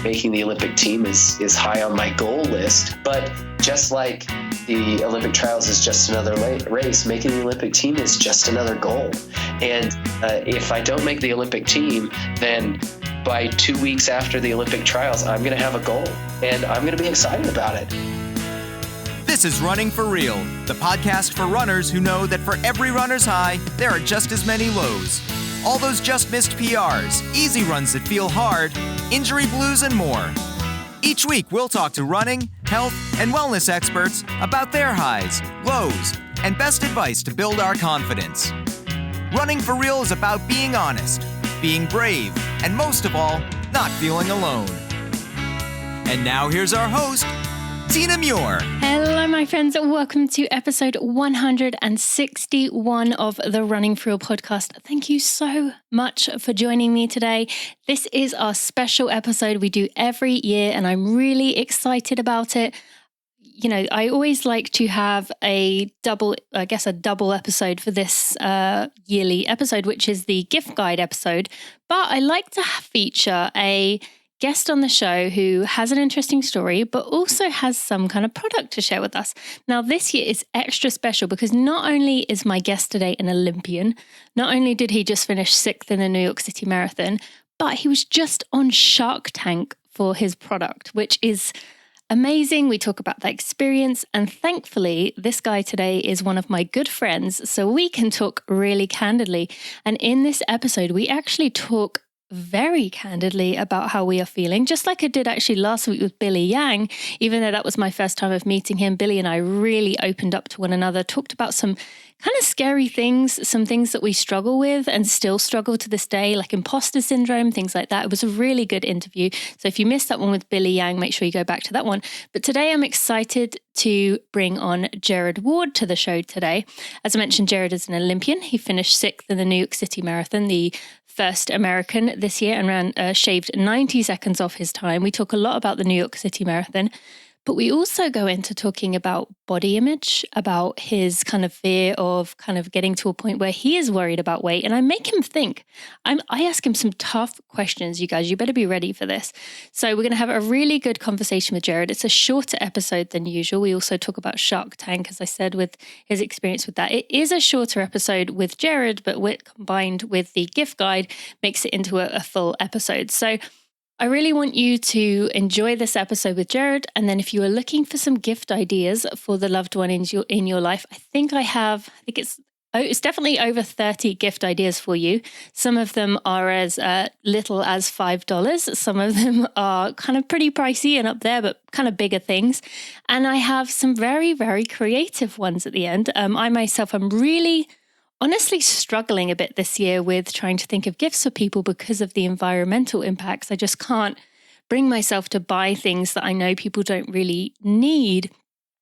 making the Olympic team is high on my goal list. But just like the Olympic trials is just another race, making the Olympic team is just another goal. And if I don't make the Olympic team, then by 2 weeks after the Olympic trials, I'm going to have a goal and I'm going to be excited about it. This is Running for Real, the podcast for runners who know that for every runner's high, there are just as many lows. All those just missed PRs, easy runs that feel hard, injury blues, and more. Each week, we'll talk to running, health, and wellness experts about their highs, lows, and best advice to build our confidence. Running for Real is about being honest, being brave, and most of all, not feeling alone. And now here's our host, Tina Muir. Hello, my friends. Welcome to episode 161 of the Running For Real podcast. Thank you so much for joining me today. This is our special episode we do every year, and I'm really excited about it. You know, I always like to have a double episode for this yearly episode, which is the gift guide episode. But I like to feature a guest on the show who has an interesting story, but also has some kind of product to share with us. Now, this year is extra special because not only is my guest today an Olympian, not only did he just finish 6th in the New York City Marathon, but he was just on Shark Tank for his product, which is amazing. We talk about that experience, and thankfully, this guy today is one of my good friends, so we can talk really candidly. And in this episode, we actually talk very candidly about how we are feeling, just like I did actually last week with Billy Yang. Even though that was my first time of meeting him, Billy and I really opened up to one another, talked about some kind of scary things, some things that we struggle with and still struggle to this day, like imposter syndrome, things like that. It was a really good interview. So if you missed that one with Billy Yang, make sure you go back to that one. But today I'm excited to bring on Jared Ward to the show today. As I mentioned, Jared is an Olympian. He finished 6th in the New York City Marathon, the first American this year, and shaved 90 seconds off his time. We talk a lot about the New York City Marathon, but we also go into talking about body image, about his kind of fear of kind of getting to a point where he is worried about weight. And I make him think. I ask him some tough questions, you guys. You better be ready for this. So we're going to have a really good conversation with Jared. It's a shorter episode than usual. We also talk about Shark Tank, as I said, with his experience with that. It is a shorter episode with Jared, but combined with the gift guide makes it into a full episode. So I really want you to enjoy this episode with Jared. And then if you are looking for some gift ideas for the loved one in your life, I think it's definitely over 30 gift ideas for you. Some of them are as little as $5. Some of them are kind of pretty pricey and up there, but kind of bigger things. And I have some very, very creative ones at the end. I myself am really honestly struggling a bit this year with trying to think of gifts for people because of the environmental impacts. I just can't bring myself to buy things that I know people don't really need.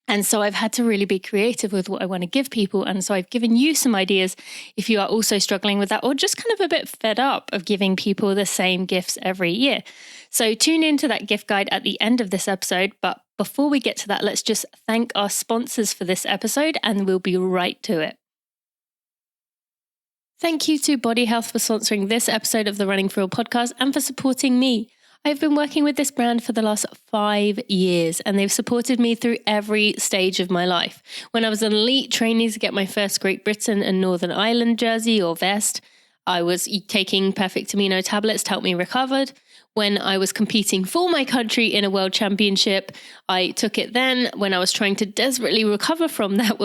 And so I've had to really be creative with what I want to give people. And so I've given you some ideas if you are also struggling with that, or just kind of a bit fed up of giving people the same gifts every year. So tune into that gift guide at the end of this episode. But before we get to that, let's just thank our sponsors for this episode, and we'll be right to it. Thank you to Body Health for sponsoring this episode of the Running For Real podcast and for supporting me. I've been working with this brand for the last 5 years, and they've supported me through every stage of my life. When I was an elite trainee to get my first Great Britain and Northern Ireland jersey or vest, I was taking Perfect Amino tablets to help me recover. When I was competing for my country in a world championship, I took it then when I was trying to desperately recover from that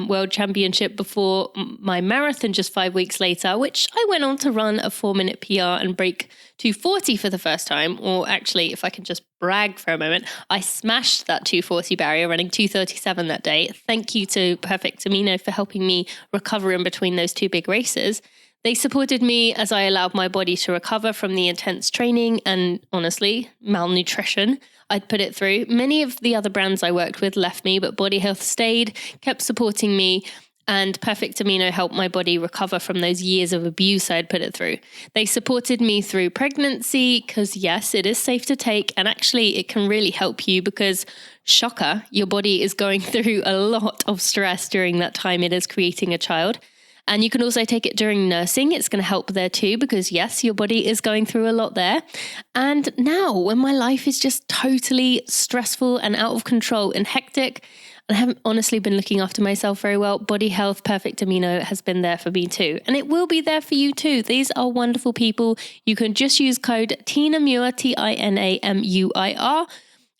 world championship before my marathon just 5 weeks later, which I went on to run a 4-minute PR and break 2:40 for the first time. Or actually, if I can just brag for a moment, I smashed that 2:40 barrier running 2:37 that day. Thank you to Perfect Amino for helping me recover in between those two big races. They supported me as I allowed my body to recover from the intense training and, honestly, malnutrition I'd put it through. Many of the other brands I worked with left me, but Body Health stayed, kept supporting me, and Perfect Amino helped my body recover from those years of abuse I'd put it through. They supported me through pregnancy because, yes, it is safe to take, and actually it can really help you because, shocker, your body is going through a lot of stress during that time it is creating a child. And you can also take it during nursing. It's going to help there too, because yes, your body is going through a lot there. And now when my life is just totally stressful and out of control and hectic, and I haven't honestly been looking after myself very well, Body Health Perfect Amino has been there for me too. And it will be there for you too. These are wonderful people. You can just use code TINAMUIR, TINAMUIR,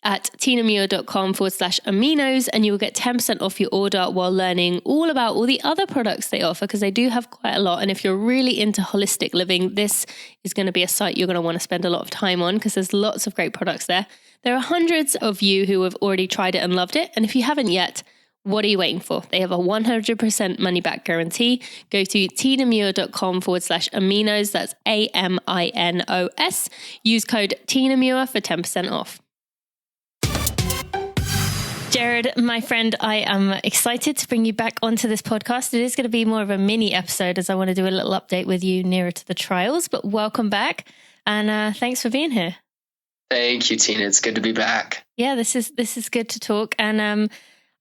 at tinamuir.com/aminos, and you will get 10% off your order while learning all about all the other products they offer, because they do have quite a lot. And if you're really into holistic living, this is going to be a site you're going to want to spend a lot of time on, because there's lots of great products there. There are hundreds of you who have already tried it and loved it. And if you haven't yet, what are you waiting for? They have a 100% money back guarantee. Go to tinamuir.com/aminos. That's AMINOS. Use code TINAMUIR for 10% off. Jared, my friend, I am excited to bring you back onto this podcast. It is going to be more of a mini episode, as I want to do a little update with you nearer to the trials, but welcome back. And thanks for being here. Thank you, Tina. It's good to be back. Yeah, this is good to talk. And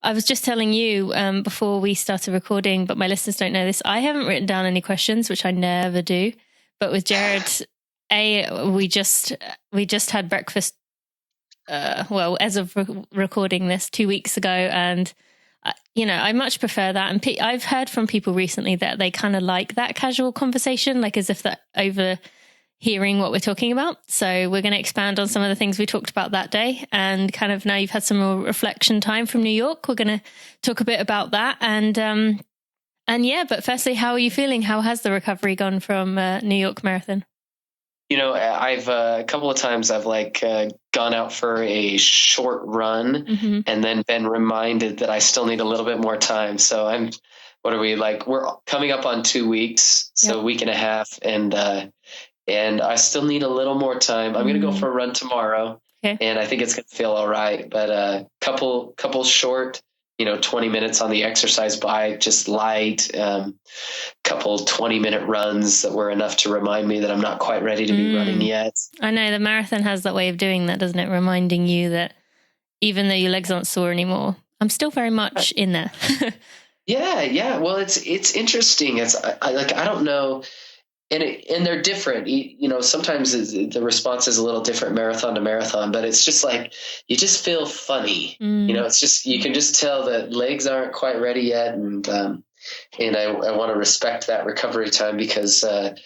I was just telling you before we started recording, but my listeners don't know this, I haven't written down any questions, which I never do. But with Jared, we just had breakfast. As of recording this 2 weeks ago, and I much prefer that. And I've heard from people recently that they kind of like that casual conversation, like as if they're overhearing what we're talking about. So we're going to expand on some of the things we talked about that day, and kind of now you've had some more reflection time from New York, we're going to talk a bit about that. And yeah, but firstly, how are you feeling? How has the recovery gone from New York Marathon? I've a couple of times I've gone out for a short run and then been reminded that I still need a little bit more time. So we're coming up on 2 weeks, so a week and a half. And I still need a little more time. I'm going to go for a run tomorrow, and I think it's going to feel all right. But a couple short, 20 minutes on the exercise bike, just light, couple 20-minute runs that were enough to remind me that I'm not quite ready to be running yet. I know the marathon has that way of doing that, doesn't it? Reminding you that even though your legs aren't sore anymore, I'm still very much in there. Yeah. Well, it's interesting. I don't know. And they're different. Sometimes the response is a little different marathon to marathon, but it's just you just feel funny. It's just, you can just tell that legs aren't quite ready yet. And I want to respect that recovery time because I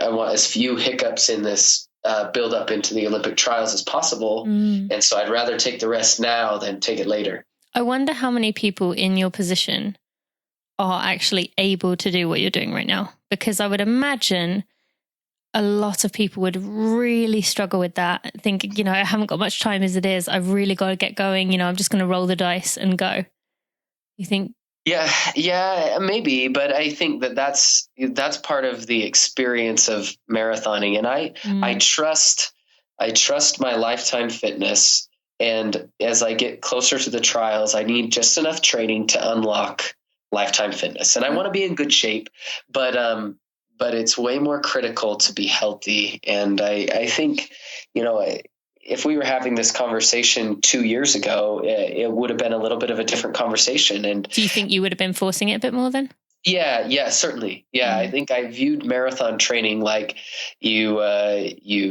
want as few hiccups in this build up into the Olympic trials as possible. And so I'd rather take the rest now than take it later. I wonder how many people in your position are actually able to do what you're doing right now, because I would imagine a lot of people would really struggle with that, thinking, I haven't got much time as it is. I've really got to get going. I'm just going to roll the dice and go. You think? Yeah, maybe. But I think that's part of the experience of marathoning. And I trust my lifetime fitness. And as I get closer to the trials, I need just enough training to unlock lifetime fitness. And I want to be in good shape, but it's way more critical to be healthy. And I think, if we were having this conversation 2 years ago, it would have been a little bit of a different conversation. And do you think you would have been forcing it a bit more then? Yeah, certainly. Yeah. I think I viewed marathon training like you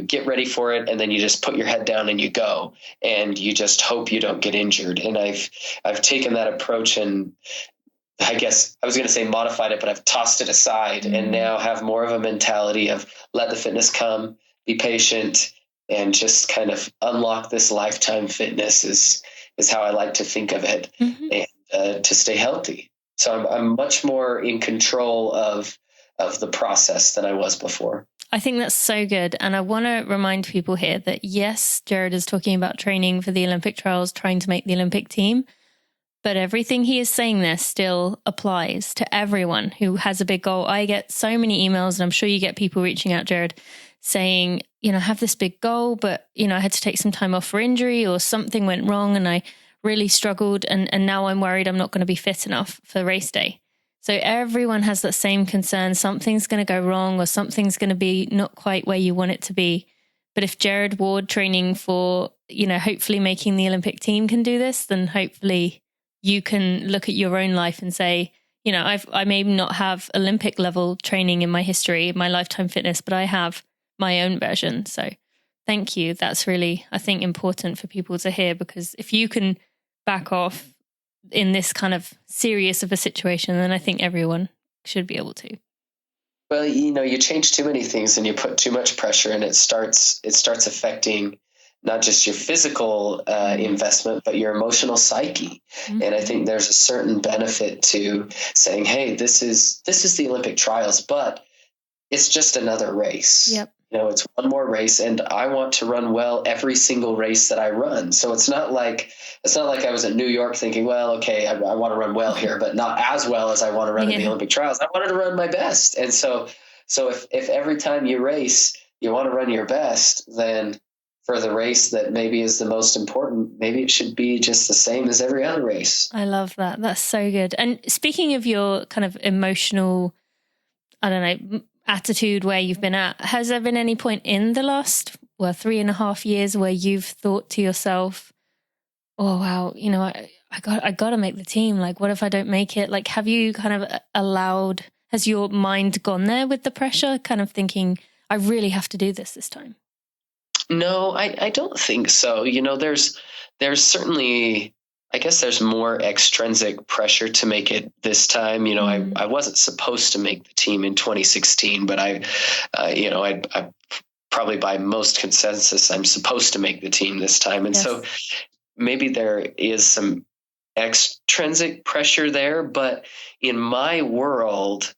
get ready for it, and then you just put your head down and you go, and you just hope you don't get injured. And I've taken that approach, and I guess I was going to say modified it, but I've tossed it aside and now have more of a mentality of let the fitness come, be patient, and just kind of unlock this lifetime fitness is how I like to think of it, and to stay healthy. So I'm much more in control of the process than I was before. I think that's so good. And I want to remind people here that yes, Jared is talking about training for the Olympic trials, trying to make the Olympic team. But everything he is saying there still applies to everyone who has a big goal. I get so many emails, and I'm sure you get people reaching out, Jared, saying, I have this big goal, but, I had to take some time off for injury, or something went wrong and I really struggled. And now I'm worried I'm not going to be fit enough for race day. So everyone has that same concern. Something's going to go wrong, or something's going to be not quite where you want it to be. But if Jared Ward training for, hopefully making the Olympic team can do this, then hopefully you can look at your own life and say, I may not have Olympic level training in my history, my lifetime fitness, but I have my own version. So thank you. That's really, I think, important for people to hear, because if you can back off in this kind of serious of a situation, then I think everyone should be able to. Well, you change too many things and you put too much pressure, and it starts affecting not just your physical investment, but your emotional psyche. Mm-hmm. And I think there's a certain benefit to saying, hey, this is the Olympic trials, but it's just another race. Yep. It's one more race, and I want to run well every single race that I run. So it's not like I was in New York thinking, well, okay, I want to run well here, but not as well as I want to run in the Olympic trials. I wanted to run my best. And so if every time you race, you want to run your best, then for the race that maybe is the most important, maybe it should be just the same as every other race. I love that. That's so good. And speaking of your kind of emotional, I don't know, attitude where you've been at, has there been any point in the last 3.5 years where you've thought to yourself, oh wow, I got to make the team, like what if I don't make it? Like, have you kind of has your mind gone there with the pressure, kind of thinking, I really have to do this time? No, I don't think so. There's certainly, I guess there's more extrinsic pressure to make it this time. I wasn't supposed to make the team in 2016, but I probably by most consensus, I'm supposed to make the team this time. And so maybe there is some extrinsic pressure there, but in my world,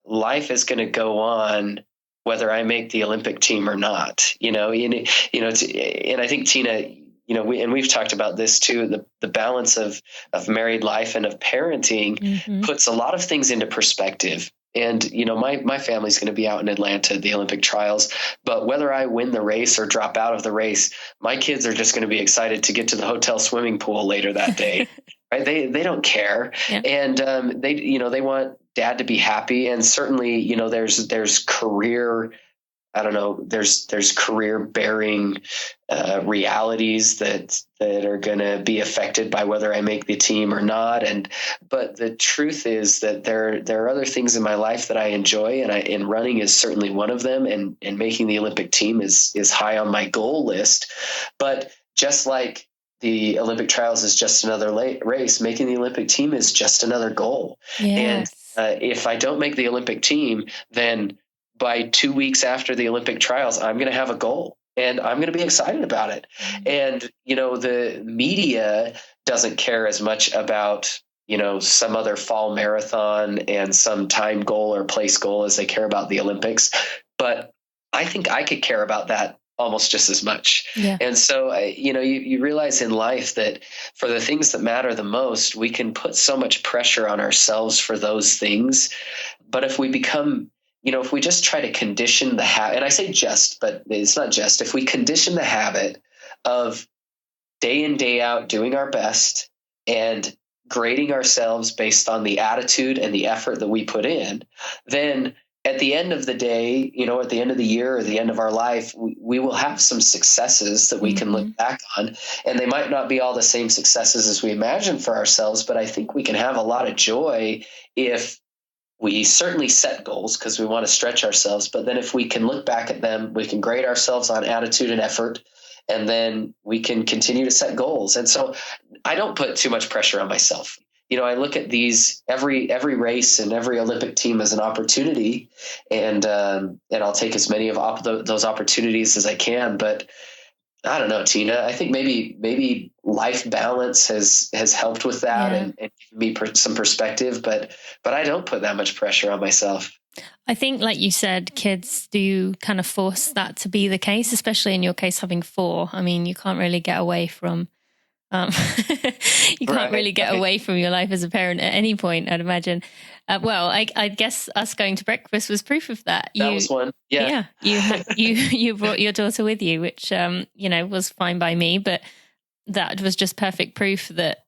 life is going to go on whether I make the Olympic team or not, and I think, Tina, we've talked about this too, the balance of married life and of parenting puts a lot of things into perspective. And, my family's going to be out in Atlanta at the Olympic trials, but whether I win the race or drop out of the race, my kids are just going to be excited to get to the hotel swimming pool later that day. Right? They don't care. Yeah. And, they want dad to be happy. And certainly, there's career, there's career bearing realities that are going to be affected by whether I make the team or not. But the truth is that there are other things in my life that I enjoy, and running is certainly one of them. And making the Olympic team is high on my goal list. But just like the Olympic trials is just another race, making the Olympic team is just another goal. Yes. And if I don't make the Olympic team, then by 2 weeks after the Olympic trials, I'm going to have a goal and I'm going to be excited about it. And, the media doesn't care as much about, some other fall marathon and some time goal or place goal as they care about the Olympics. But I think I could care about that almost just as much. Yeah. And so, you realize in life that for the things that matter the most, we can put so much pressure on ourselves for those things. But if we become, if we just try to condition the habit, and I say just, but it's not just, if we condition the habit of day in, day out doing our best and grading ourselves based on the attitude and the effort that we put in, then at the end of the day, at the end of the year or the end of our life, we will have some successes that we can look back on. And they might not be all the same successes as we imagine for ourselves, but I think we can have a lot of joy if we certainly set goals because we want to stretch ourselves. But then if we can look back at them, we can grade ourselves on attitude and effort, and then we can continue to set goals. And so I don't put too much pressure on myself. I look at these every race and every Olympic team as an opportunity, and I'll take as many of those opportunities as I can. But I don't know, Tina. I think maybe life balance has helped with that and given me some perspective. But I don't put that much pressure on myself. I think, like you said, kids do kind of force that to be the case, especially in your case having 4. I mean, you can't really get away from. You can't really get away from your life as a parent at any point, I'd imagine. I guess us going to breakfast was proof of that. That was one. Yeah. You brought your daughter with you, which, was fine by me, but that was just perfect proof that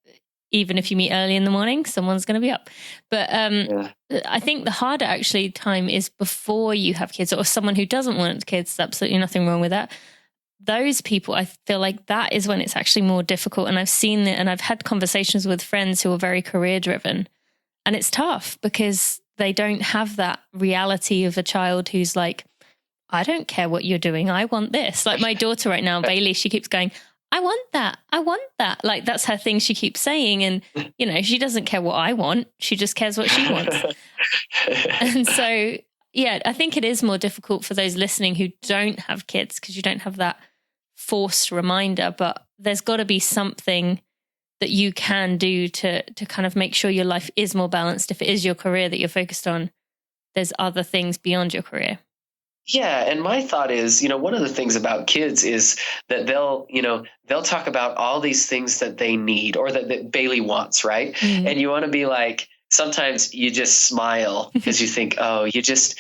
even if you meet early in the morning, someone's going to be up. But I think the harder actually time is before you have kids, or someone who doesn't want kids. There's absolutely nothing wrong with that. Those people, I feel like that is when it's actually more difficult. And I've seen it, and I've had conversations with friends who are very career driven, And it's tough because they don't have that reality of a child who's like, I don't care what you're doing. I want this. Like my daughter right now, Bailey, she keeps going, I want that. I want that. Like that's her thing she keeps saying. And, she doesn't care what I want. She just cares what she wants. And so, yeah, I think it is more difficult for those listening who don't have kids because you don't have that forced reminder, but there's got to be something that you can do to kind of make sure your life is more balanced. If it is your career that you're focused on, there's other things beyond your career. Yeah. And my thought is, one of the things about kids is that they'll talk about all these things that they need or that Bailey wants. Right. Mm-hmm. And you want to be like, sometimes you just smile because you think, oh, you just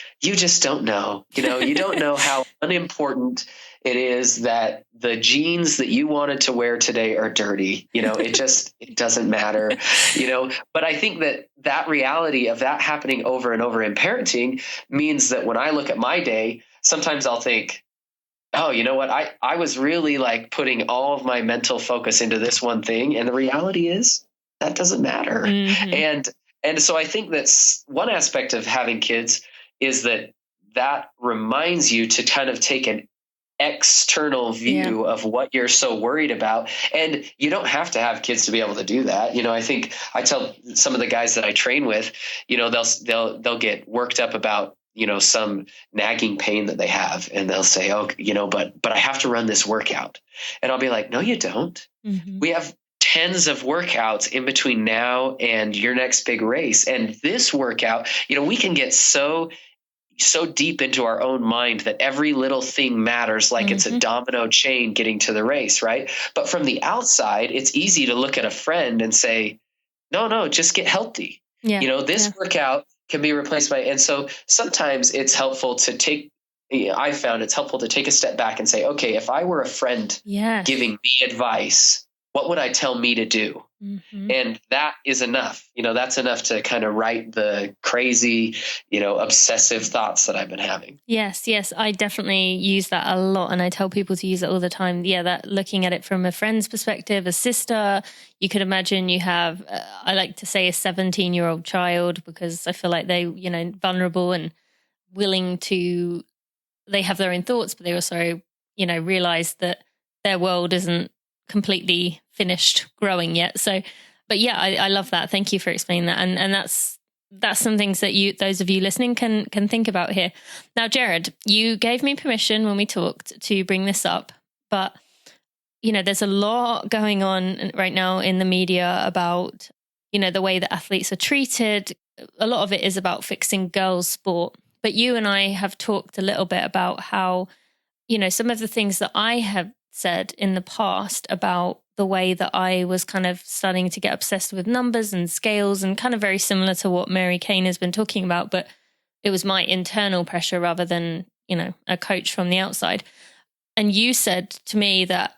don't know, you don't know how unimportant it is that the jeans that you wanted to wear today are dirty. It doesn't matter, but I think that reality of that happening over and over in parenting means that when I look at my day, sometimes I'll think, oh, you know what? I was really like putting all of my mental focus into this one thing. And the reality is that doesn't matter. Mm-hmm. And so I think that's one aspect of having kids is that reminds you to kind of take an external view of what you're so worried about. And you don't have to have kids to be able to do that. I think I tell some of the guys that I train with, they'll get worked up about, some nagging pain that they have. And they'll say, oh, but I have to run this workout. And I'll be like, no, you don't. Mm-hmm. We have tens of workouts in between now and your next big race. And this workout, we can get so deep into our own mind that every little thing matters, like it's a domino chain getting to the race, right? But from the outside, it's easy to look at a friend and say, no, just get healthy. Yeah. This workout can be replaced by, and so sometimes it's helpful to I've found it's helpful to take a step back and say, okay, if I were a friend giving me advice, what would I tell me to do? Mm-hmm. And that is enough. That's enough to kind of right the crazy, obsessive thoughts that I've been having. Yes. I definitely use that a lot. And I tell people to use it all the time. Yeah, that looking at it from a friend's perspective, a sister, you could imagine you have, I like to say a 17-year-old child because I feel like they, vulnerable and willing to, they have their own thoughts, but they also, realize that their world isn't completely finished growing yet. So, but yeah, I love that. Thank you for explaining that. And that's some things that those of you listening can think about here. Now, Jared, you gave me permission when we talked to bring this up, but there's a lot going on right now in the media about, the way that athletes are treated. A lot of it is about fixing girls' sport, but you and I have talked a little bit about how, some of the things that I have said in the past about the way that I was kind of starting to get obsessed with numbers and scales and kind of very similar to what Mary Kane has been talking about, but it was my internal pressure rather than, a coach from the outside. And you said to me that,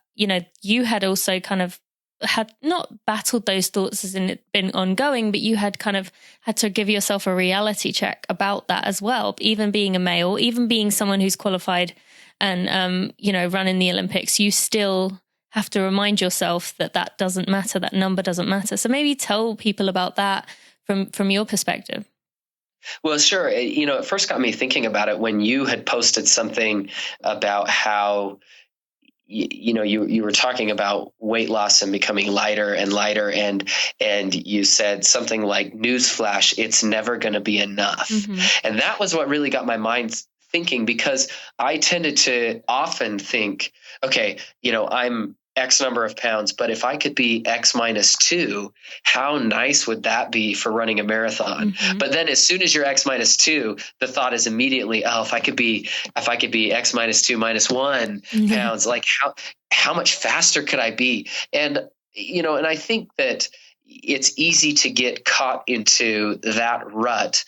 you had also kind of had not battled those thoughts as in it been ongoing, but you had kind of had to give yourself a reality check about that as well. Even being a male, even being someone who's qualified and, run in the Olympics, you still have to remind yourself that doesn't matter, that number doesn't matter. So maybe tell people about that from your perspective. Well, sure. It first got me thinking about it when you had posted something about how, you were talking about weight loss and becoming lighter and lighter. And you said something like, newsflash, it's never going to be enough. Mm-hmm. And that was what really got my mind thinking, because I tended to often think, okay, I'm X number of pounds, but if I could be X minus 2, how nice would that be for running a marathon? Mm-hmm. But then as soon as you're X minus 2, the thought is immediately, oh, if I could be X minus 2 minus 1 mm-hmm. pounds, like how much faster could I be? And, and I think that it's easy to get caught into that rut.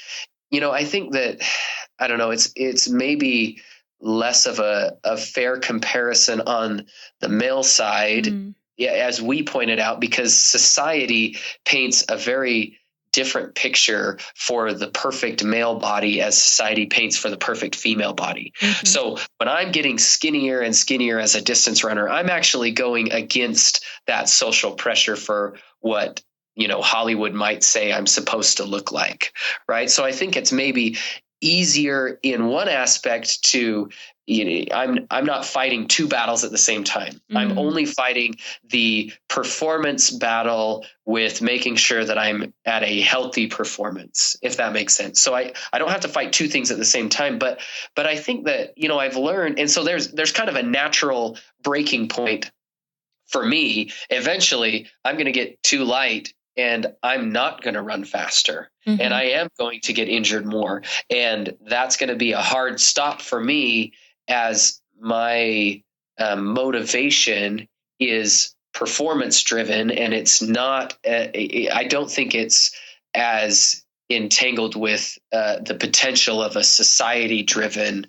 I think that, I don't know, it's maybe less of a fair comparison on the male side, as we pointed out, because society paints a very different picture for the perfect male body as society paints for the perfect female body. Mm-hmm. So when I'm getting skinnier and skinnier as a distance runner, I'm actually going against that social pressure for what Hollywood might say I'm supposed to look like, right? So I think it's maybe easier in one aspect to, I'm not fighting two battles at the same time. I'm only fighting the performance battle with making sure that I'm at a healthy performance, if that makes sense. So I don't have to fight two things at the same time, but I think that, I've learned, and so there's kind of a natural breaking point for me. Eventually I'm going to get too light and I'm not going to run faster, and I am going to get injured more. And that's going to be a hard stop for me, as my motivation is performance driven. And it's not, I don't think it's as entangled with the potential of a society driven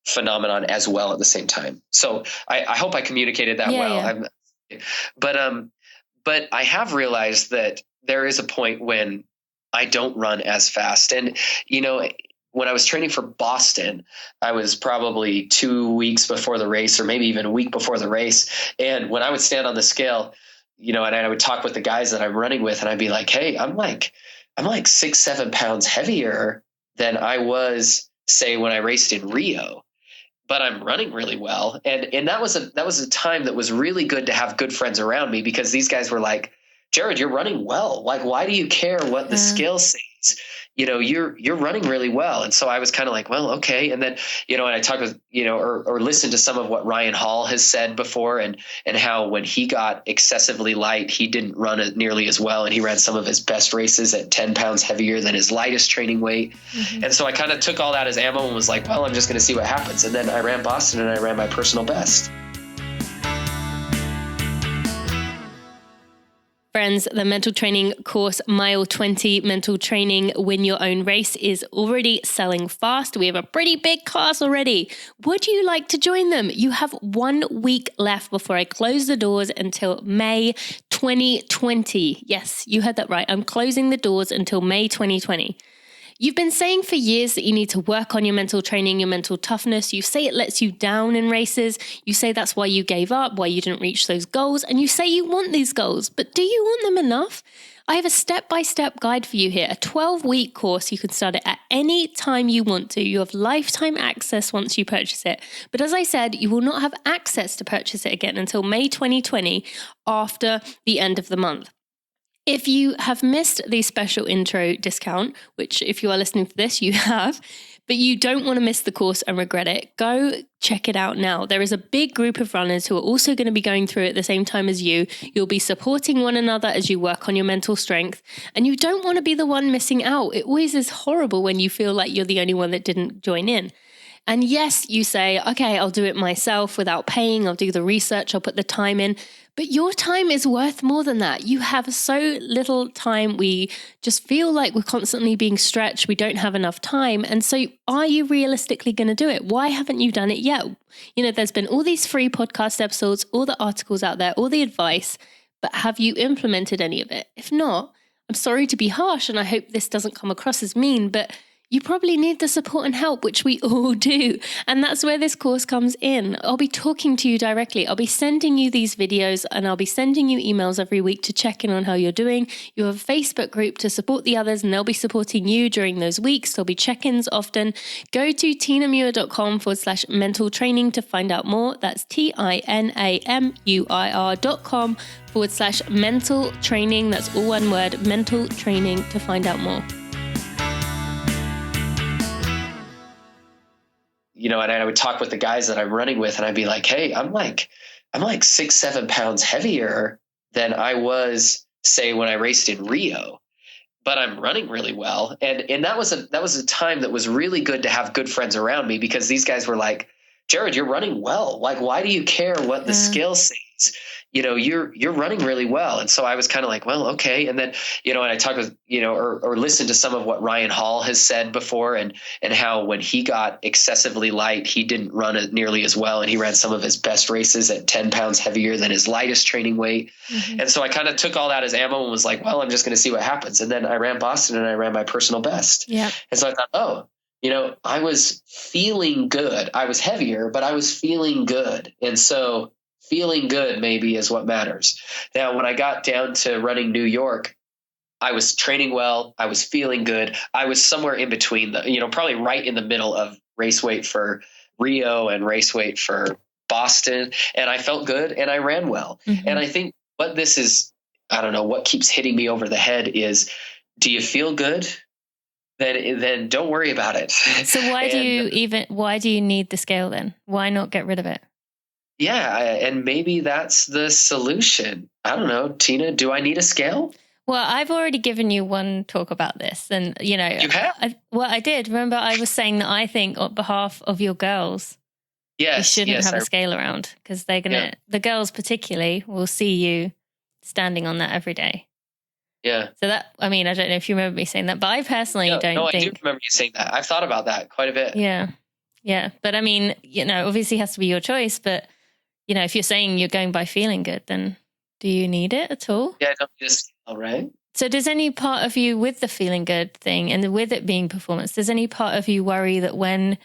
phenomenon as well at the same time. So I hope I communicated that well. Yeah. But I have realized that there is a point when I don't run as fast. And, when I was training for Boston, I was probably 2 weeks before the race, or maybe even a week before the race. And when I would stand on the scale, and I would talk with the guys that I'm running with, and I'd be like, hey, I'm like 6-7 pounds heavier than I was, say, when I raced in Rio, but I'm running really well. And that was a time that was really good to have good friends around me, because these guys were like, Jared, you're running well. Like, why do you care what the scale says? You're running really well. And so I was kind of like, well, okay. And then, and I talked with, or listened to some of what Ryan Hall has said before, and how when he got excessively light, he didn't run it nearly as well. And he ran some of his best races at 10 pounds heavier than his lightest training weight. And so I kind of took all that as ammo and was like, well, I'm just going to see what happens. And then I ran Boston and I ran my personal best. Friends, the mental training course, Mile 20 Mental Training Win Your Own Race, is already selling fast. We have a pretty big class already. Would you like to join them? You have 1 week left before I close the doors until May 2020. Yes, you heard that right. I'm closing the doors until May 2020. You've been saying for years that you need to work on your mental training, your mental toughness. You say it lets you down in races. You say that's why you gave up, why you didn't reach those goals. And you say you want these goals, but do you want them enough? I have a step-by-step guide for you here, a 12-week course. You can start it at any time you want to. You have lifetime access once you purchase it. But as I said, you will not have access to purchase it again until May 2020, after the end of the month. If you have missed the special intro discount, which if you are listening to this, you have, but you don't want to miss the course and regret it, go check it out now. There is a big group of runners who are also going to be going through it at the same time as you. You'll be supporting one another as you work on your mental strength, and you don't want to be the one missing out. It always is horrible when you feel like you're the only one that didn't join in. And yes, you say, okay, I'll do it myself without paying. I'll do the research. I'll put the time in. But your time is worth more than that. You have so little time. We just feel like we're constantly being stretched. We don't have enough time. And so are you realistically going to do it? Why haven't you done it yet? There's been all these free podcast episodes, all the articles out there, all the advice, but have you implemented any of it? If not, I'm sorry to be harsh, and I hope this doesn't come across as mean, but you probably need the support and help, which we all do. And that's where this course comes in. I'll be talking to you directly. I'll be sending you these videos, and I'll be sending you emails every week to check in on how you're doing. You have a Facebook group to support the others, and they'll be supporting you during those weeks. There'll be check-ins often. Go to tinamuir.com/mental training to find out more. That's TINAMUIR.com/mental training. That's all one word, mental training, to find out more. And I would talk with the guys that I'm running with, and I'd be like, hey, I'm like 6-7 pounds heavier than I was, say, when I raced in Rio, but I'm running really well. And that was a time that was really good to have good friends around me, because these guys were like, Jared, you're running well. Like, why do you care what the scale says? You're running really well. And so I was kind of like, well, okay. And then, and I talked with, or listened to some of what Ryan Hall has said before, and how when he got excessively light, he didn't run it nearly as well. And he ran some of his best races at 10 pounds heavier than his lightest training weight. And so I kind of took all that as ammo and was like, well, I'm just going to see what happens. And then I ran Boston and I ran my personal best. Yeah. And so I thought, I was feeling good. I was heavier, but I was feeling good. And so feeling good maybe is what matters. Now, when I got down to running New York, I was training well. I was feeling good. I was somewhere in between probably right in the middle of race weight for Rio and race weight for Boston. And I felt good and I ran well. Mm-hmm. And I think what this is, I don't know, what keeps hitting me over the head is, do you feel good? Then don't worry about it. So why do you need the scale then? Why not get rid of it? Yeah. And maybe that's the solution. I don't know. Tina, do I need a scale? Well, I've already given you one talk about this, and you have? I did. Remember, I was saying that I think on behalf of your girls, you shouldn't have a scale around, because the girls particularly will see you standing on that every day. Yeah. So I don't know if you remember me saying that, but I personally don't think. No, I do remember you saying that. I've thought about that quite a bit. Yeah. Yeah. But I mean, obviously it has to be your choice, but if you're saying you're going by feeling good, then do you need it at all? Yeah, I don't need a scale, right? So does any part of you, with the feeling good thing and with it being performance, does any part of you worry that when,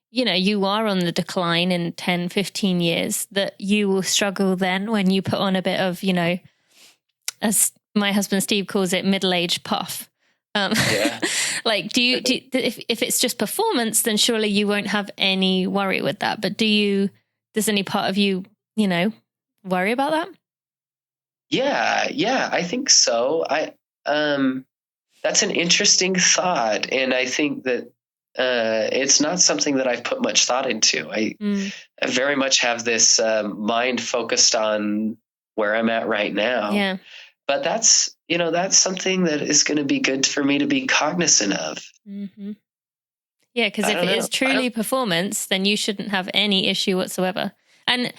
you are on the decline in 10, 15 years, that you will struggle then when you put on a bit of, as my husband Steve calls it, middle-aged puff? Like, if it's just performance, then surely you won't have any worry with that. But does any part of you, worry about that? Yeah, I think so. That's an interesting thought. And I think that it's not something that I've put much thought into. I very much have this mind focused on where I'm at right now. Yeah. But that's something that is going to be good for me to be cognizant of. Mm-hmm. Yeah, because if it is truly performance, then you shouldn't have any issue whatsoever. And,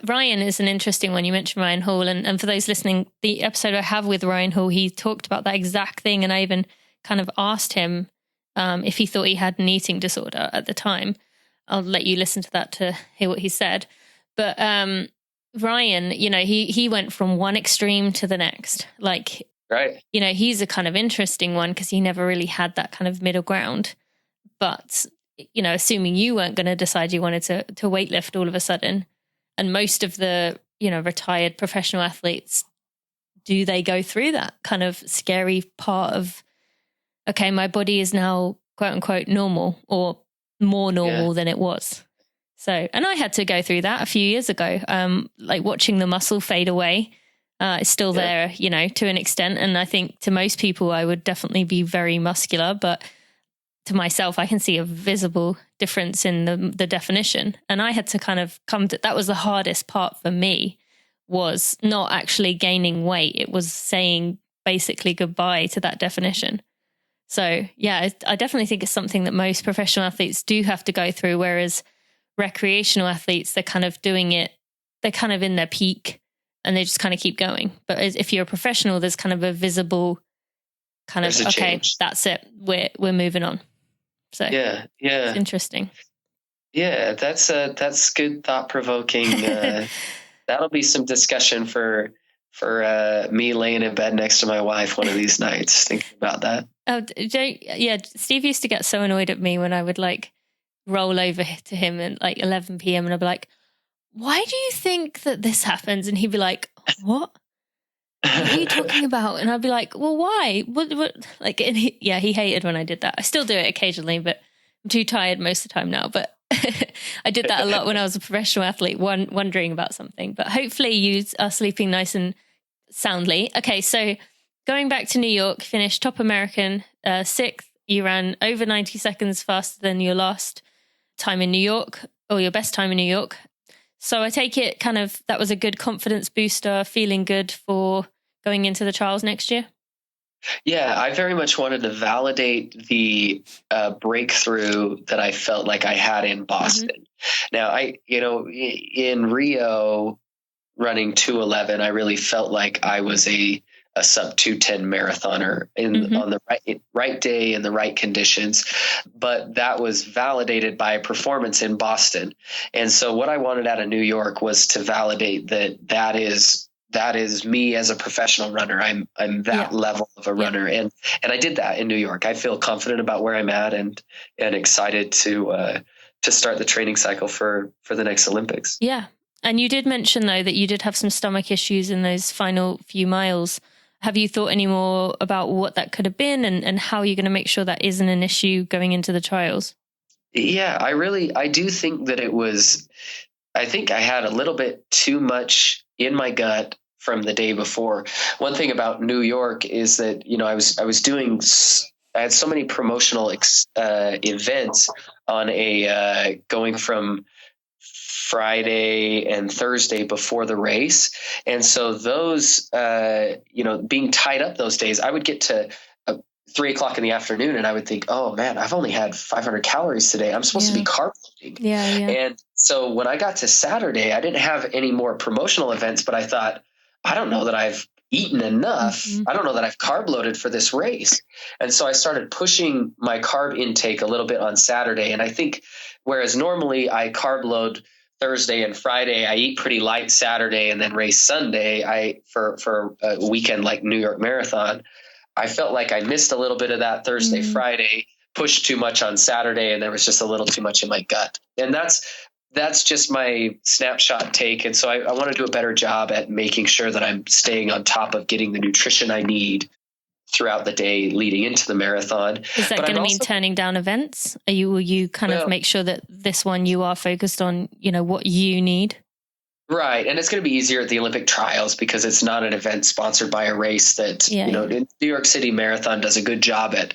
Ryan is an interesting one. You mentioned Ryan Hall. And for those listening, the episode I have with Ryan Hall, he talked about that exact thing. And I even kind of asked him if he thought he had an eating disorder at the time. I'll let you listen to that to hear what he said. But Ryan, he went from one extreme to the next. Like, right. He's a kind of interesting one because he never really had that kind of middle ground. But assuming you weren't going to decide you wanted to weightlift all of a sudden, and most of the, retired professional athletes, do they go through that kind of scary part of, okay, my body is now quote unquote normal or more normal than it was. So, and I had to go through that a few years ago, like watching the muscle fade away. It's still there, to an extent. And I think to most people, I would definitely be very muscular, but to myself, I can see a visible difference in the definition. And I had to kind of that was the hardest part for me, was not actually gaining weight. It was saying basically goodbye to that definition. So yeah, I definitely think it's something that most professional athletes do have to go through. Whereas recreational athletes, they're kind of doing it, they're kind of in their peak and they just kind of keep going. But if you're a professional, there's kind of a visible kind of, okay, change. That's it. We're moving on. So yeah, it's interesting. Yeah, that's good, thought provoking. That'll be some discussion for me laying in bed next to my wife one of these nights, thinking about that. Oh, Steve used to get so annoyed at me when I would like roll over to him at like 11 p.m. and I'd be like, why do you think that this happens? And he'd be like, what are you talking about? And I'd be like, well, why? What? Like, and he hated when I did that. I still do it occasionally, but I'm too tired most of the time now. But I did that a lot when I was a professional athlete, wondering about something. But hopefully you are sleeping nice and soundly. Okay, so going back to New York, finished top American, 6th. You ran over 90 seconds faster than your last time in New York, or your best time in New York. So I take it kind of that was a good confidence booster, feeling good for going into the trials next year? Yeah, I very much wanted to validate the breakthrough that I felt like I had in Boston. Mm-hmm. Now, in Rio running 2:11, I really felt like I was a sub 2:10 marathoner on the right day in the right conditions, but that was validated by a performance in Boston. And so what I wanted out of New York was to validate that is me as a professional runner. I'm that level of a runner. And I did that in New York. I feel confident about where I'm at and excited to start the training cycle for the next Olympics. Yeah. And you did mention though that you did have some stomach issues in those final few miles. Have you thought any more about what that could have been and how you're going to make sure that isn't an issue going into the trials? Yeah, I do think that I think I had a little bit too much in my gut from the day before. One thing about New York is that, I had so many promotional events on going from Friday and Thursday before the race. And so those, being tied up those days, I would get to 3:00 in the afternoon and I would think, oh man, I've only had 500 calories today. I'm supposed to be carb loading. Yeah. And so when I got to Saturday, I didn't have any more promotional events, but I thought, I don't know that I've eaten enough. I don't know that I've carb loaded for this race. And so I started pushing my carb intake a little bit on Saturday. And I think whereas normally I carb load Thursday and Friday, I eat pretty light Saturday and then race Sunday. For a weekend like New York Marathon, I felt like I missed a little bit of that Thursday, Friday, pushed too much on Saturday, and there was just a little too much in my gut. And that's just my snapshot take. And so I want to do a better job at making sure that I'm staying on top of getting the nutrition I need throughout the day leading into the marathon. Is that going to mean turning down events? Will you kind of make sure that this one you are focused on, what you need? Right. And it's going to be easier at the Olympic trials because it's not an event sponsored by a race that, New York City Marathon does a good job at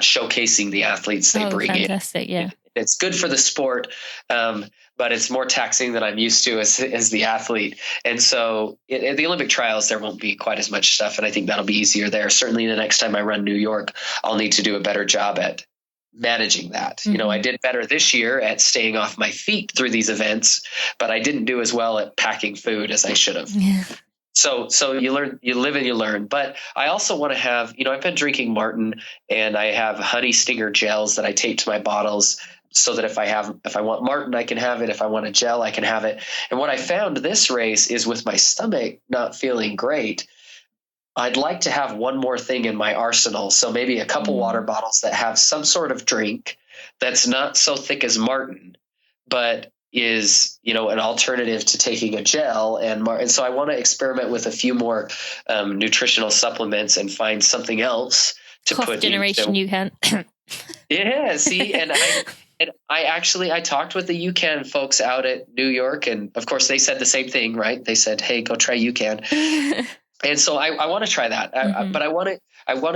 showcasing the athletes they bring fantastic, in. Yeah. It's good for the sport, but it's more taxing than I'm used to as the athlete. And so at the Olympic trials, there won't be quite as much stuff. And I think that'll be easier there. Certainly the next time I run New York, I'll need to do a better job at managing that. I did better this year at staying off my feet through these events, but I didn't do as well at packing food as I should have. Yeah. So you live and you learn. But I also want to have, I've been drinking Martin and I have honey stinger gels that I tape to my bottles so that if I want Martin, I can have it. If I want a gel, I can have it. And what I found this race is with my stomach not feeling great, I'd like to have one more thing in my arsenal. So maybe a couple water bottles that have some sort of drink that's not so thick as Martin, but is, an alternative to taking a gel. And so I want to experiment with a few more nutritional supplements and find something else to put generation into. You can. Yeah, see, and I talked with the UCAN folks out at New York, and of course they said the same thing, right? They said, "Hey, go try UCAN." And so I want to try that, but I want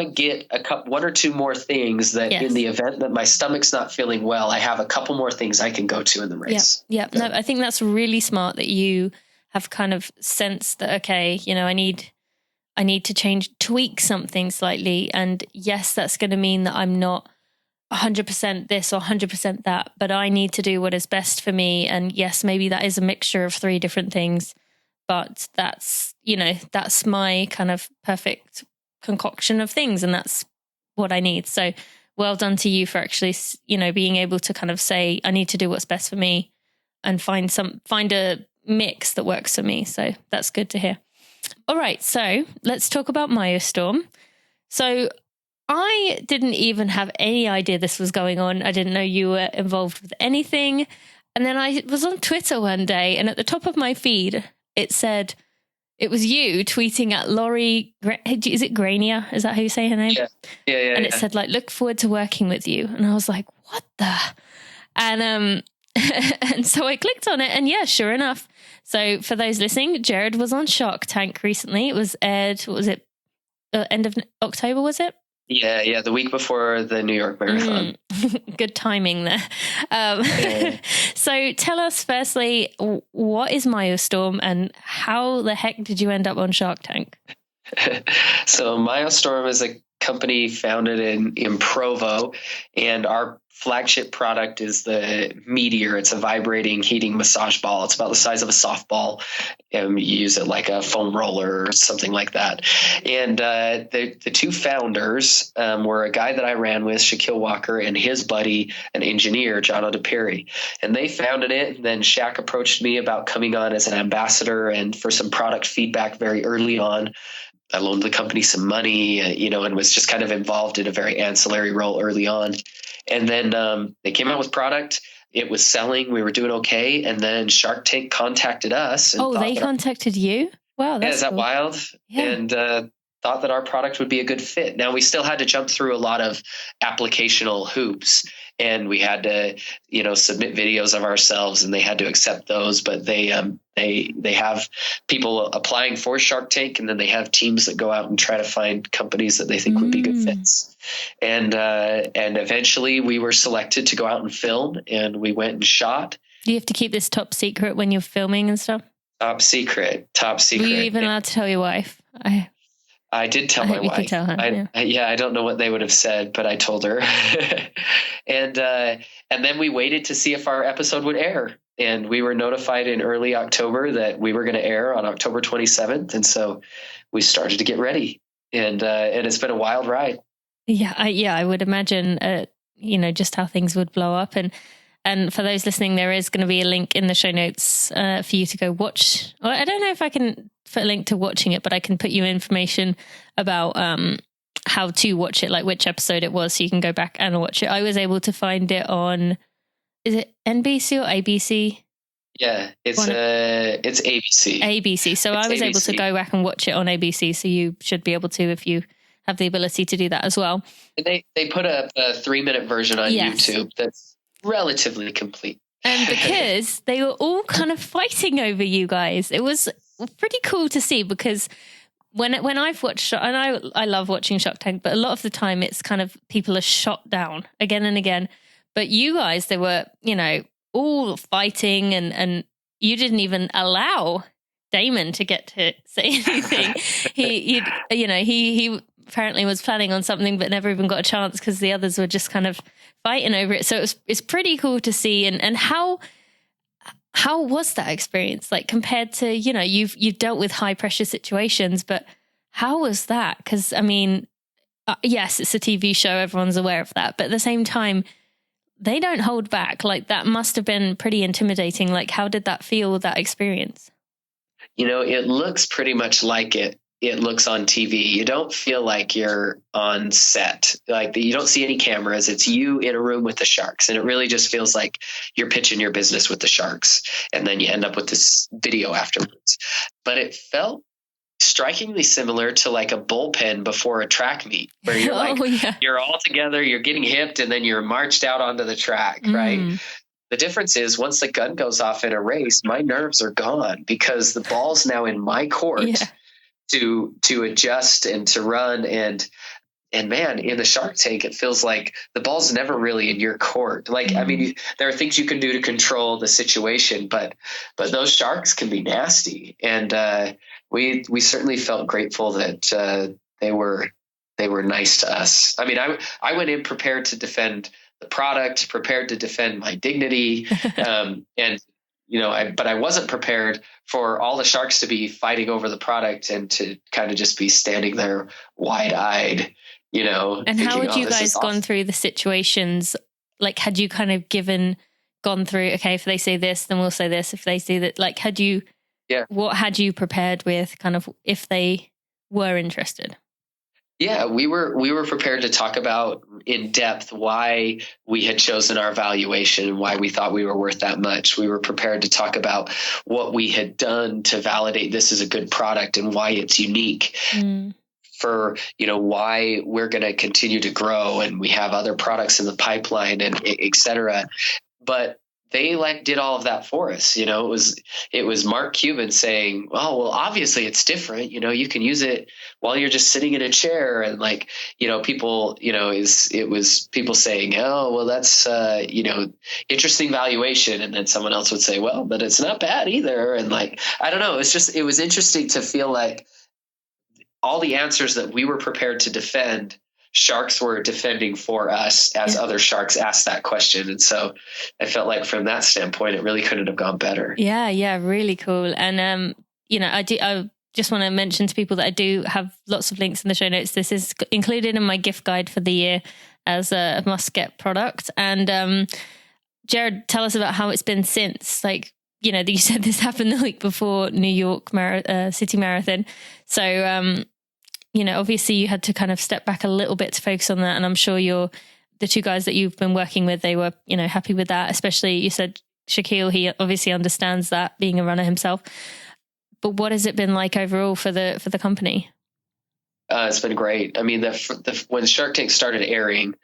to get one or two more things that in the event that my stomach's not feeling well, I have a couple more things I can go to in the race. Yeah. No, I think that's really smart that you have kind of sensed that, okay, I need to tweak something slightly. And yes, that's going to mean that I'm not 100% this or 100% that, but I need to do what is best for me. And yes, maybe that is a mixture of 3 different things. But that's my kind of perfect concoction of things. And that's what I need. So well done to you for actually, being able to kind of say, I need to do what's best for me and find a mix that works for me. So that's good to hear. All right. So let's talk about Myostorm. So I didn't even have any idea this was going on. I didn't know you were involved with anything. And then I was on Twitter one day and at the top of my feed, it said it was you tweeting at Laurie. Is it Granier? Is that how you say her name? Yeah. And it said look forward to working with you. And I was like, what the? And and so I clicked on it, and sure enough. So for those listening, Jared was on Shark Tank recently. It was aired. What was it? End of October, was it? Yeah, the week before the New York Marathon. Good timing there. So tell us firstly, what is Myostorm and how the heck did you end up on Shark Tank? So Myostorm is a company founded in Provo, and our flagship product is the Meteor. It's a vibrating heating massage ball. It's about the size of a softball. You use it like a foam roller or something like that. And the 2 founders were a guy that I ran with, Shaquille Walker, and his buddy, an engineer, John O'Deperi. And they founded it. And then Shaq approached me about coming on as an ambassador and for some product feedback very early on. I loaned the company some money, and was just kind of involved in a very ancillary role early on. And then they came out with product. It was selling. We were doing okay. And then Shark Tank contacted us. And they contacted you? Wow. That's is that cool. wild? Yeah. And thought that our product would be a good fit. Now, we still had to jump through a lot of applicational hoops, and we had to, submit videos of ourselves, and they had to accept those. But they have people applying for Shark Tank, and then they have teams that go out and try to find companies that they think would be good fits. And eventually we were selected to go out and film, and we went and shot. Do you have to keep this top secret when you're filming and stuff? Top secret. Were you even allowed to tell your wife? I did tell my wife. Tell her, I don't know what they would have said, but I told her. And then we waited to see if our episode would air. And we were notified in early October that we were going to air on October 27th. And so we started to get ready. And it's been a wild ride. Yeah, I would imagine, just how things would blow up. And for those listening, there is going to be a link in the show notes for you to go watch. Well, I don't know if I can put a link to watching it, but I can put you information about how to watch it, like which episode it was, so you can go back and watch it. I was able to find it on, is it NBC or ABC? Yeah, it's ABC. ABC. So I was able to go back and watch it on ABC, so you should be able to if you have the ability to do that as well. They put a 3-minute version on YouTube that's relatively complete. And because they were all kind of fighting over you guys, it was pretty cool to see, because when I've watched, and I love watching Shark Tank, but a lot of the time it's kind of people are shot down again and again. But you guys, they were, all fighting, and you didn't even allow Damon to get to say anything. he apparently was planning on something, but never even got a chance because the others were just kind of fighting over it. So it's pretty cool to see. And how was that experience? Like, compared to, you've dealt with high pressure situations, but how was that? Because yes, it's a TV show. Everyone's aware of that. But at the same time, they don't hold back. Like, that must have been pretty intimidating. Like, how did that feel, that experience? It looks pretty much like it looks on TV. You don't feel like you're on set. Like, you don't see any cameras. It's you in a room with the sharks. And it really just feels like you're pitching your business with the sharks. And then you end up with this video afterwards. But it felt strikingly similar to like a bullpen before a track meet, where you're you're all together, you're getting hipped, and then you're marched out onto the track, right? The difference is, once the gun goes off in a race, my nerves are gone, because the ball's now in my court to adjust and to run. And man, in the Shark Tank, it feels like the ball's never really in your court. Like, there are things you can do to control the situation, but those sharks can be nasty. And we certainly felt grateful that they were nice to us. I went in prepared to defend the product, prepared to defend my dignity. But I wasn't prepared for all the sharks to be fighting over the product and to kind of just be standing there wide-eyed, And how would you guys gone through the situations? Like, had you kind of gone through, okay, if they say this, then we'll say this. If they say that, like, what had you prepared with, kind of, if they were interested? Yeah, we were prepared to talk about in depth why we had chosen our valuation and why we thought we were worth that much. We were prepared to talk about what we had done to validate this as a good product and why it's unique. For, why we're going to continue to grow, and we have other products in the pipeline, and et cetera. But they did all of that for us. It was Mark Cuban saying, oh, well, obviously it's different. You can use it while you're just sitting in a chair. And people, it was people saying, oh, well, that's, interesting valuation. And then someone else would say, well, but it's not bad either. And I don't know. It was interesting to feel like all the answers that we were prepared to defend, sharks were defending for us as other sharks asked that question. And so I felt like from that standpoint, it really couldn't have gone better. Yeah, really cool. And, I just want to mention to people that I do have lots of links in the show notes. This is included in my gift guide for the year as a must-get product. And Jared, tell us about how it's been since, you said this happened the week before New York City Marathon. So, obviously you had to kind of step back a little bit to focus on that. And I'm sure the two guys that you've been working with, they were, happy with that. Especially, you said Shaquille, he obviously understands that, being a runner himself. But what has it been like overall for the company? It's been great. I mean, when Shark Tank started airing,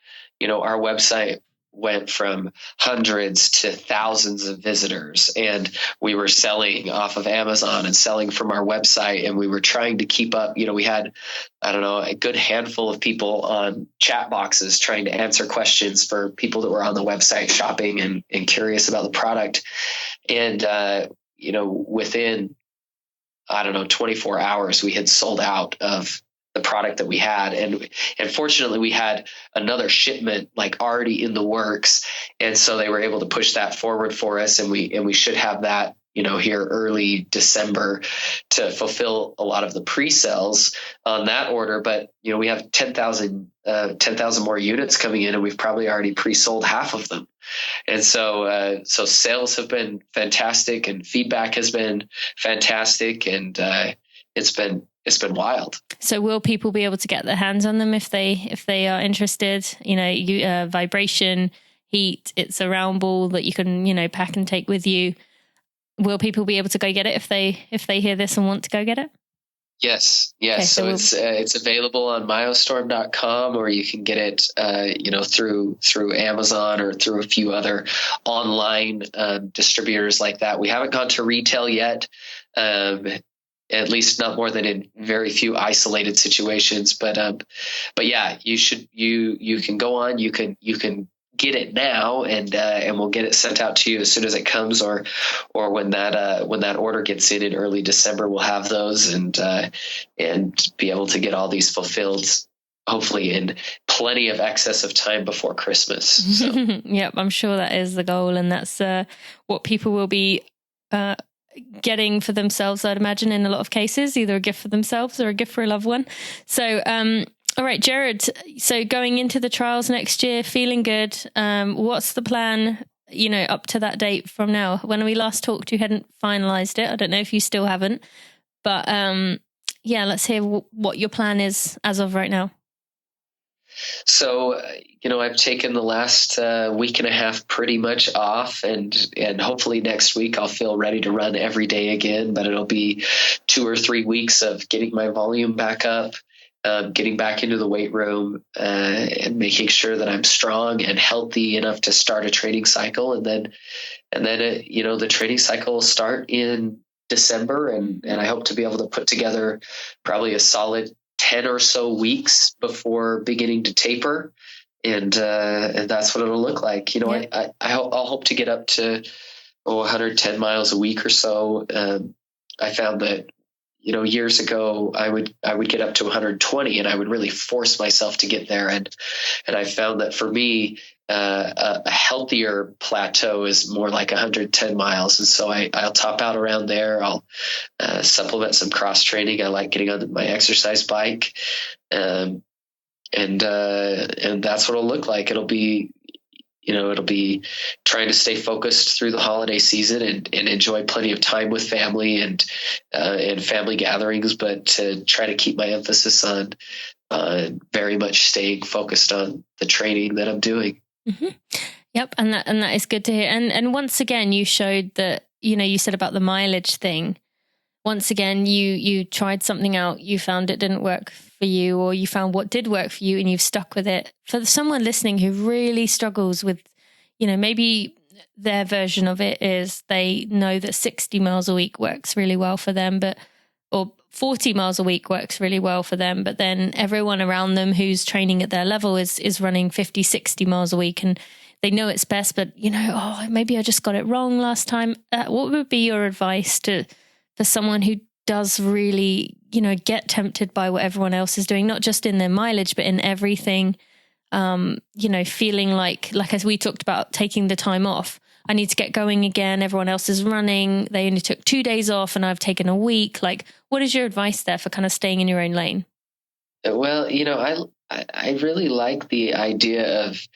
our website went from hundreds to thousands of visitors, and we were selling off of Amazon and selling from our website, and we were trying to keep up. We had, I don't know, a good handful of people on chat boxes trying to answer questions for people that were on the website shopping and curious about the product. And, within, I don't know, 24 hours, we had sold out of the product that we had. And fortunately we had another shipment like already in the works. And so they were able to push that forward for us. And we should have that, here early December to fulfill a lot of the pre-sales on that order. But, we have 10,000 more units coming in, and we've probably already pre-sold half of them. And so sales have been fantastic, and feedback has been fantastic, and it's been wild. So will people be able to get their hands on them if they are interested? Vibration, heat, it's a round ball that you can, pack and take with you. Will people be able to go get it if they hear this and want to go get it? Yes. Okay, so it's available on myostorm.com, or you can get it, through Amazon or through a few other online distributors like that. We haven't gone to retail yet, at least not more than in very few isolated situations. But yeah, you can go on. You can get it now, and we'll get it sent out to you as soon as it comes, or when that order gets in early December, we'll have those and be able to get all these fulfilled, hopefully in plenty of excess of time before Christmas. So. Yep, I'm sure that is the goal, and that's what people will be getting for themselves, I'd imagine, in a lot of cases, either a gift for themselves or a gift for a loved one. So all right, Jared, so going into the trials next year, feeling good. What's the plan, up to that date from now? When we last talked, you hadn't finalized it. I don't know if you still haven't, but let's hear what your plan is as of right now. So, I've taken the last week and a half pretty much off, and hopefully next week I'll feel ready to run every day again, but it'll be 2 or 3 weeks of getting my volume back up. Getting back into the weight room and making sure that I'm strong and healthy enough to start a training cycle. And then the training cycle will start in December, and I hope to be able to put together probably a solid 10 or so weeks before beginning to taper. And that's what it'll look like. I'll hope to get up to 110 miles a week or so. I found that, years ago, I would get up to 120, and I would really force myself to get there. And I found that for me, a healthier plateau is more like 110 miles. And so I'll top out around there. I'll supplement some cross training. I like getting on my exercise bike. And that's what it'll look like. It'll be trying to stay focused through the holiday season and enjoy plenty of time with family and family gatherings, but to try to keep my emphasis on very much staying focused on the training that I'm doing. Mm-hmm. Yep. And that is good to hear. And once again, you showed that, you said about the mileage thing. Once again, you tried something out, you found it didn't work for you, or you found what did work for you and you've stuck with it. For someone listening who really struggles with, maybe their version of it is they know that 60 miles a week works really well for them, or 40 miles a week works really well for them. But then everyone around them who's training at their level is running 50, 60 miles a week, and they know it's best, but maybe I just got it wrong last time. What would be your advice for someone who does really, get tempted by what everyone else is doing, not just in their mileage, but in everything, feeling like as we talked about, taking the time off. I need to get going again. Everyone else is running. They only took 2 days off and I've taken a week. Like, what is your advice there for kind of staying in your own lane? Well, I really like the idea of,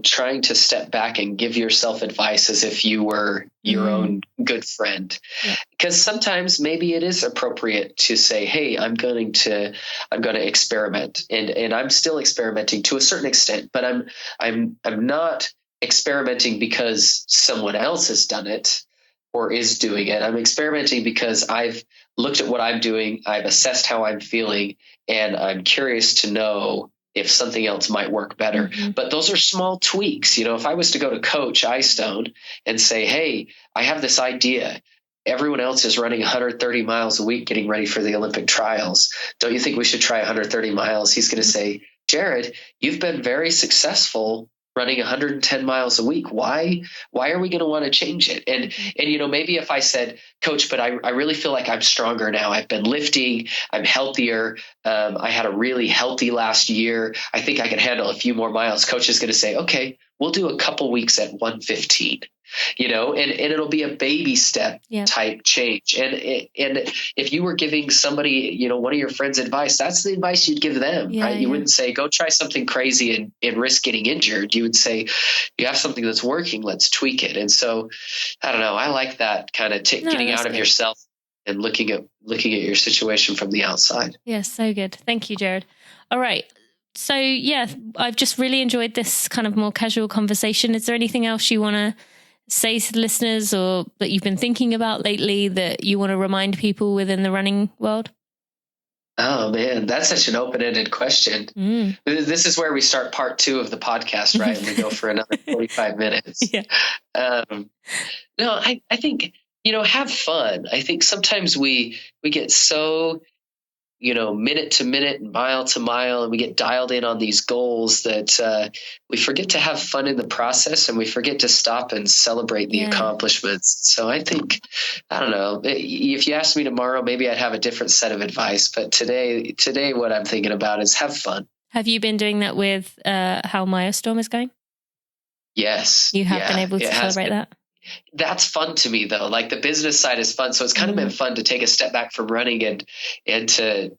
trying to step back and give yourself advice as if you were your own good friend. Yeah. Because sometimes maybe it is appropriate to say, hey, I'm going to experiment, and I'm still experimenting to a certain extent, but I'm not experimenting because someone else has done it. or is doing it. I'm experimenting because I've looked at what I'm doing, I've assessed how I'm feeling, and I'm curious to know if something else might work better. Mm-hmm. But those are small tweaks. If I was to go to Coach iStone and say, hey, I have this idea. Everyone else is running 130 miles a week getting ready for the Olympic trials. Don't you think we should try 130 miles? He's going to say, Jared, you've been very successful running 110 miles a week. Why are we going to want to change it? And maybe if I said, Coach, but I really feel like I'm stronger now. I've been lifting. I'm healthier. I had a really healthy last year. I think I can handle a few more miles. Coach is going to say, okay, we'll do a couple weeks at 115. And it'll be a baby step type change. And if you were giving somebody, one of your friends advice, that's the advice you'd give them, right? You wouldn't say, go try something crazy and risk getting injured. You would say, you have something that's working, let's tweak it. And so, I don't know. I like that kind of getting out of yourself and looking at your situation from the outside. Yeah, so good. Thank you, Jared. All right. So I've just really enjoyed this kind of more casual conversation. Is there anything else you want to say to the listeners or that you've been thinking about lately that you want to remind people within the running world? Oh man, that's such an open-ended question. This is where we start part 2 of the podcast, right? And we go for another 45 minutes. Yeah. No, I think, have fun. I think sometimes we get so, minute to minute and mile to mile, and we get dialed in on these goals that we forget to have fun in the process, and we forget to stop and celebrate the accomplishments. So I think, I don't know, if you asked me tomorrow, maybe I'd have a different set of advice. But today, what I'm thinking about is have fun. Have you been doing that with how Milestorm is going? Yes. You have been able to celebrate that? That's fun to me though. Like the business side is fun. So it's kind of been fun to take a step back from running and to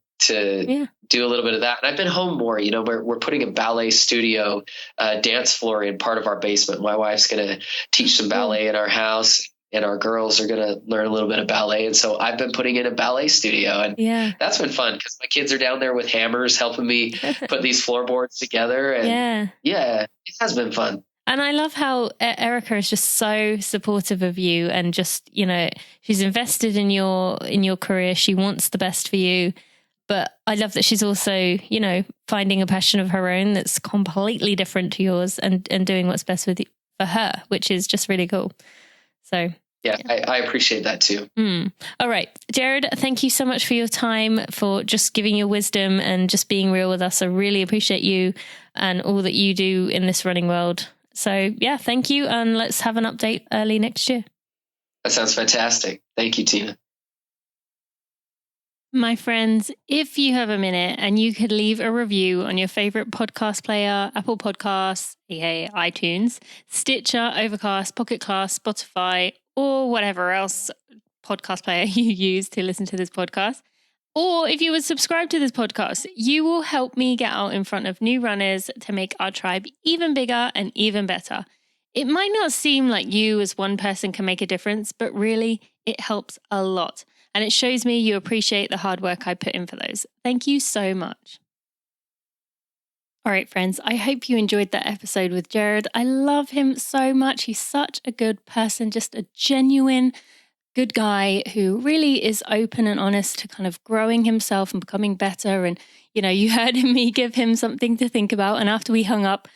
do a little bit of that. And I've been home more, we're putting a ballet studio, dance floor in part of our basement. My wife's going to teach some ballet in our house and our girls are going to learn a little bit of ballet. And so I've been putting in a ballet studio and that's been fun because my kids are down there with hammers helping me put these floorboards together. And it has been fun. And I love how Erica is just so supportive of you and just, she's invested in your career. She wants the best for you. But I love that she's also, finding a passion of her own that's completely different to yours and doing what's best for her, which is just really cool. So, I appreciate that too. All right. Jared, thank you so much for your time, for just giving your wisdom and just being real with us. I really appreciate you and all that you do in this running world. So thank you. And let's have an update early next year. That sounds fantastic. Thank you, Tina. My friends, if you have a minute and you could leave a review on your favorite podcast player, Apple Podcasts, iTunes, Stitcher, Overcast, Pocket Cast, Spotify, or whatever else podcast player you use to listen to this podcast, or if you would subscribe to this podcast, you will help me get out in front of new runners to make our tribe even bigger and even better. It might not seem like you as one person can make a difference, but really it helps a lot. And it shows me you appreciate the hard work I put in for those. Thank you so much. All right, friends, I hope you enjoyed that episode with Jared. I love him so much. He's such a good person, just a genuine good guy who really is open and honest to kind of growing himself and becoming better. And, you heard me give him something to think about. And after we hung up,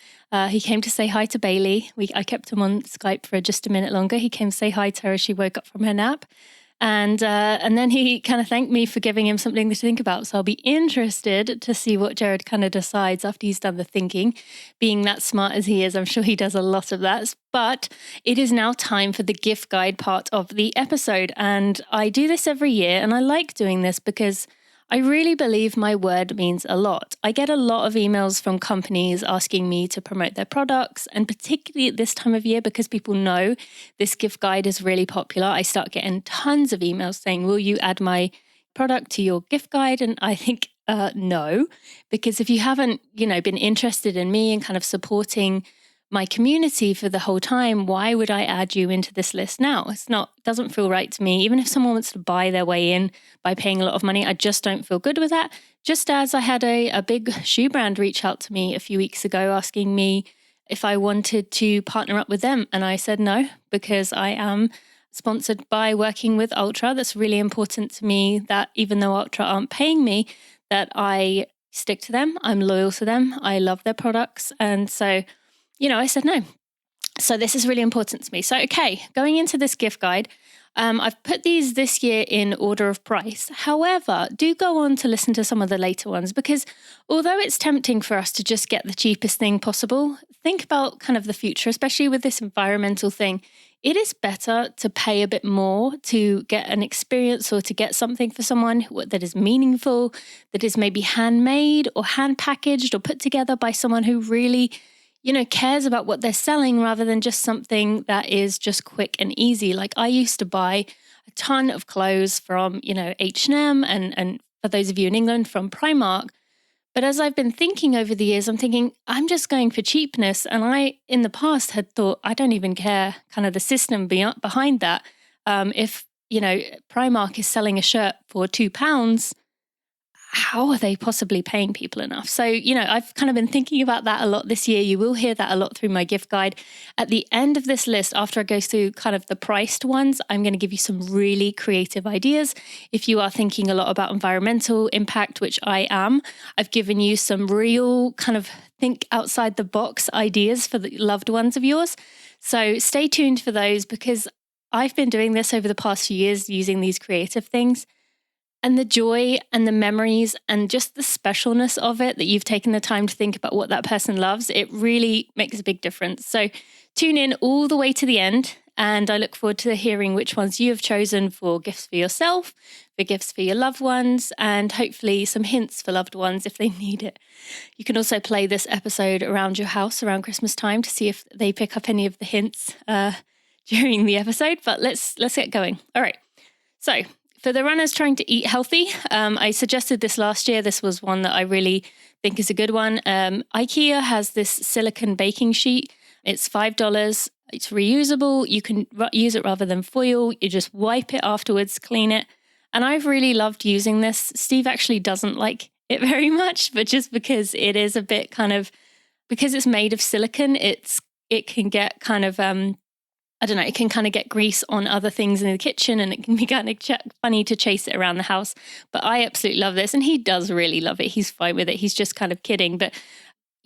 he came to say hi to Bailey. I kept him on Skype for just a minute longer. He came to say hi to her as she woke up from her nap. And then he kind of thanked me for giving him something to think about. So I'll be interested to see what Jared kind of decides after he's done the thinking. Being that smart as he is, I'm sure he does a lot of that. But it is now time for the gift guide part of the episode. And I do this every year. And I like doing this because I really believe my word means a lot. I get a lot of emails from companies asking me to promote their products, and particularly at this time of year, because people know this gift guide is really popular, I start getting tons of emails saying, will you add my product to your gift guide? And I think, no, because if you haven't, been interested in me and kind of supporting my community for the whole time, why would I add you into this list now? Doesn't feel right to me. Even if someone wants to buy their way in by paying a lot of money, I just don't feel good with that. Just as I had a big shoe brand reach out to me a few weeks ago asking me if I wanted to partner up with them. And I said no, because I am sponsored by working with Ultra. That's really important to me, that even though Ultra aren't paying me, that I stick to them. I'm loyal to them. I love their products. And so, I said no. So this is really important to me. So, okay, going into this gift guide, I've put these this year in order of price. However, do go on to listen to some of the later ones, because although it's tempting for us to just get the cheapest thing possible, think about kind of the future, especially with this environmental thing. It is better to pay a bit more to get an experience or to get something for someone that is meaningful, that is maybe handmade or hand packaged or put together by someone who really cares about what they're selling, rather than just something that is just quick and easy. Like, I used to buy a ton of clothes from, H&M and for those of you in England, from Primark. But as I've been thinking over the years, I'm thinking I'm just going for cheapness. And I, in the past, had thought, I don't even care kind of the system behind that. If, Primark is selling a shirt for £2, how are they possibly paying people enough? So, I've kind of been thinking about that a lot this year. You will hear that a lot through my gift guide. At the end of this list, after I go through kind of the priced ones, I'm going to give you some really creative ideas. If you are thinking a lot about environmental impact, which I am, I've given you some real kind of think outside the box ideas for the loved ones of yours. So stay tuned for those, because I've been doing this over the past few years, using these creative things. And the joy and the memories and just the specialness of it, that you've taken the time to think about what that person loves, it really makes a big difference. So tune in all the way to the end, and I look forward to hearing which ones you have chosen for gifts for yourself, for gifts for your loved ones, and hopefully some hints for loved ones if they need it. You can also play this episode around your house around Christmas time to see if they pick up any of the hints during the episode. But let's get going. All right. So, for the runners trying to eat healthy, I suggested this last year. This was one that I really think is a good one. IKEA has this silicone baking sheet. It's $5. It's reusable. You can use it rather than foil. You just wipe it afterwards, clean it. And I've really loved using this. Steve actually doesn't like it very much, but just because it is a bit because it's made of silicone, it can get kind of it can kind of get grease on other things in the kitchen, and it can be kind of funny to chase it around the house. But I absolutely love this, and he does really love it. He's fine with it. He's just kind of kidding. But,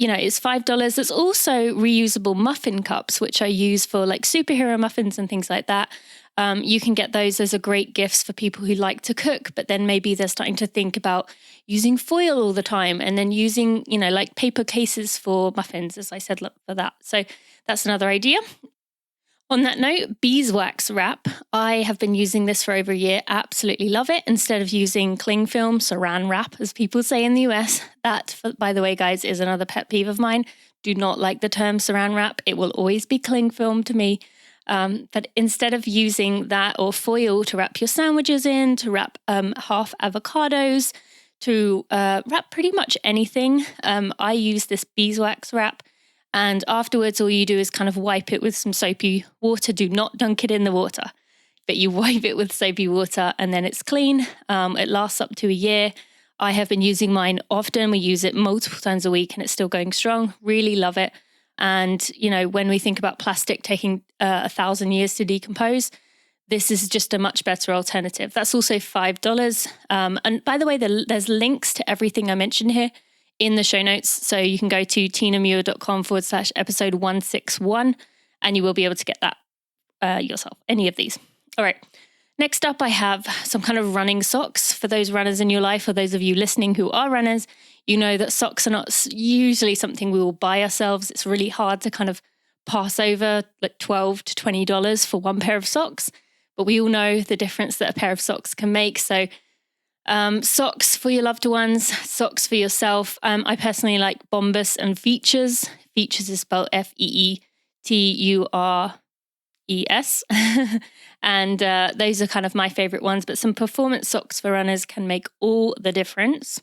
it's $5. There's also reusable muffin cups, which I use for like superhero muffins and things like that. You can get those. Those are great gifts for people who like to cook, but then maybe they're starting to think about using foil all the time, and then using, like paper cases for muffins, as I said, for that. So that's another idea. On that note, beeswax wrap. I have been using this for over a year. Absolutely love it. Instead of using cling film, saran wrap, as people say in the US. That, by the way, guys, is another pet peeve of mine. Do not like the term saran wrap. It will always be cling film to me. But instead of using that or foil to wrap your sandwiches in, to wrap half avocados, to wrap pretty much anything, I use this beeswax wrap. And afterwards, all you do is kind of wipe it with some soapy water. Do not dunk it in the water, but you wipe it with soapy water and then it's clean. It lasts up to a year. I have been using mine often. We use it multiple times a week and it's still going strong. Really love it. And, when we think about plastic taking 1,000 years to decompose, this is just a much better alternative. That's also $5. And by the way, there's links to everything I mentioned here in the show notes. So you can go to tinamuir.com/episode 161 and you will be able to get that yourself, any of these. All right. Next up, I have some kind of running socks. For those runners in your life, or those of you listening who are runners, you know that socks are not usually something we will buy ourselves. It's really hard to kind of pass over like $12 to $20 for one pair of socks. But we all know the difference that a pair of socks can make. So socks for your loved ones, socks for yourself. I personally like Bombas and Features. Features is spelled Feetures. And those are kind of my favorite ones. But some performance socks for runners can make all the difference.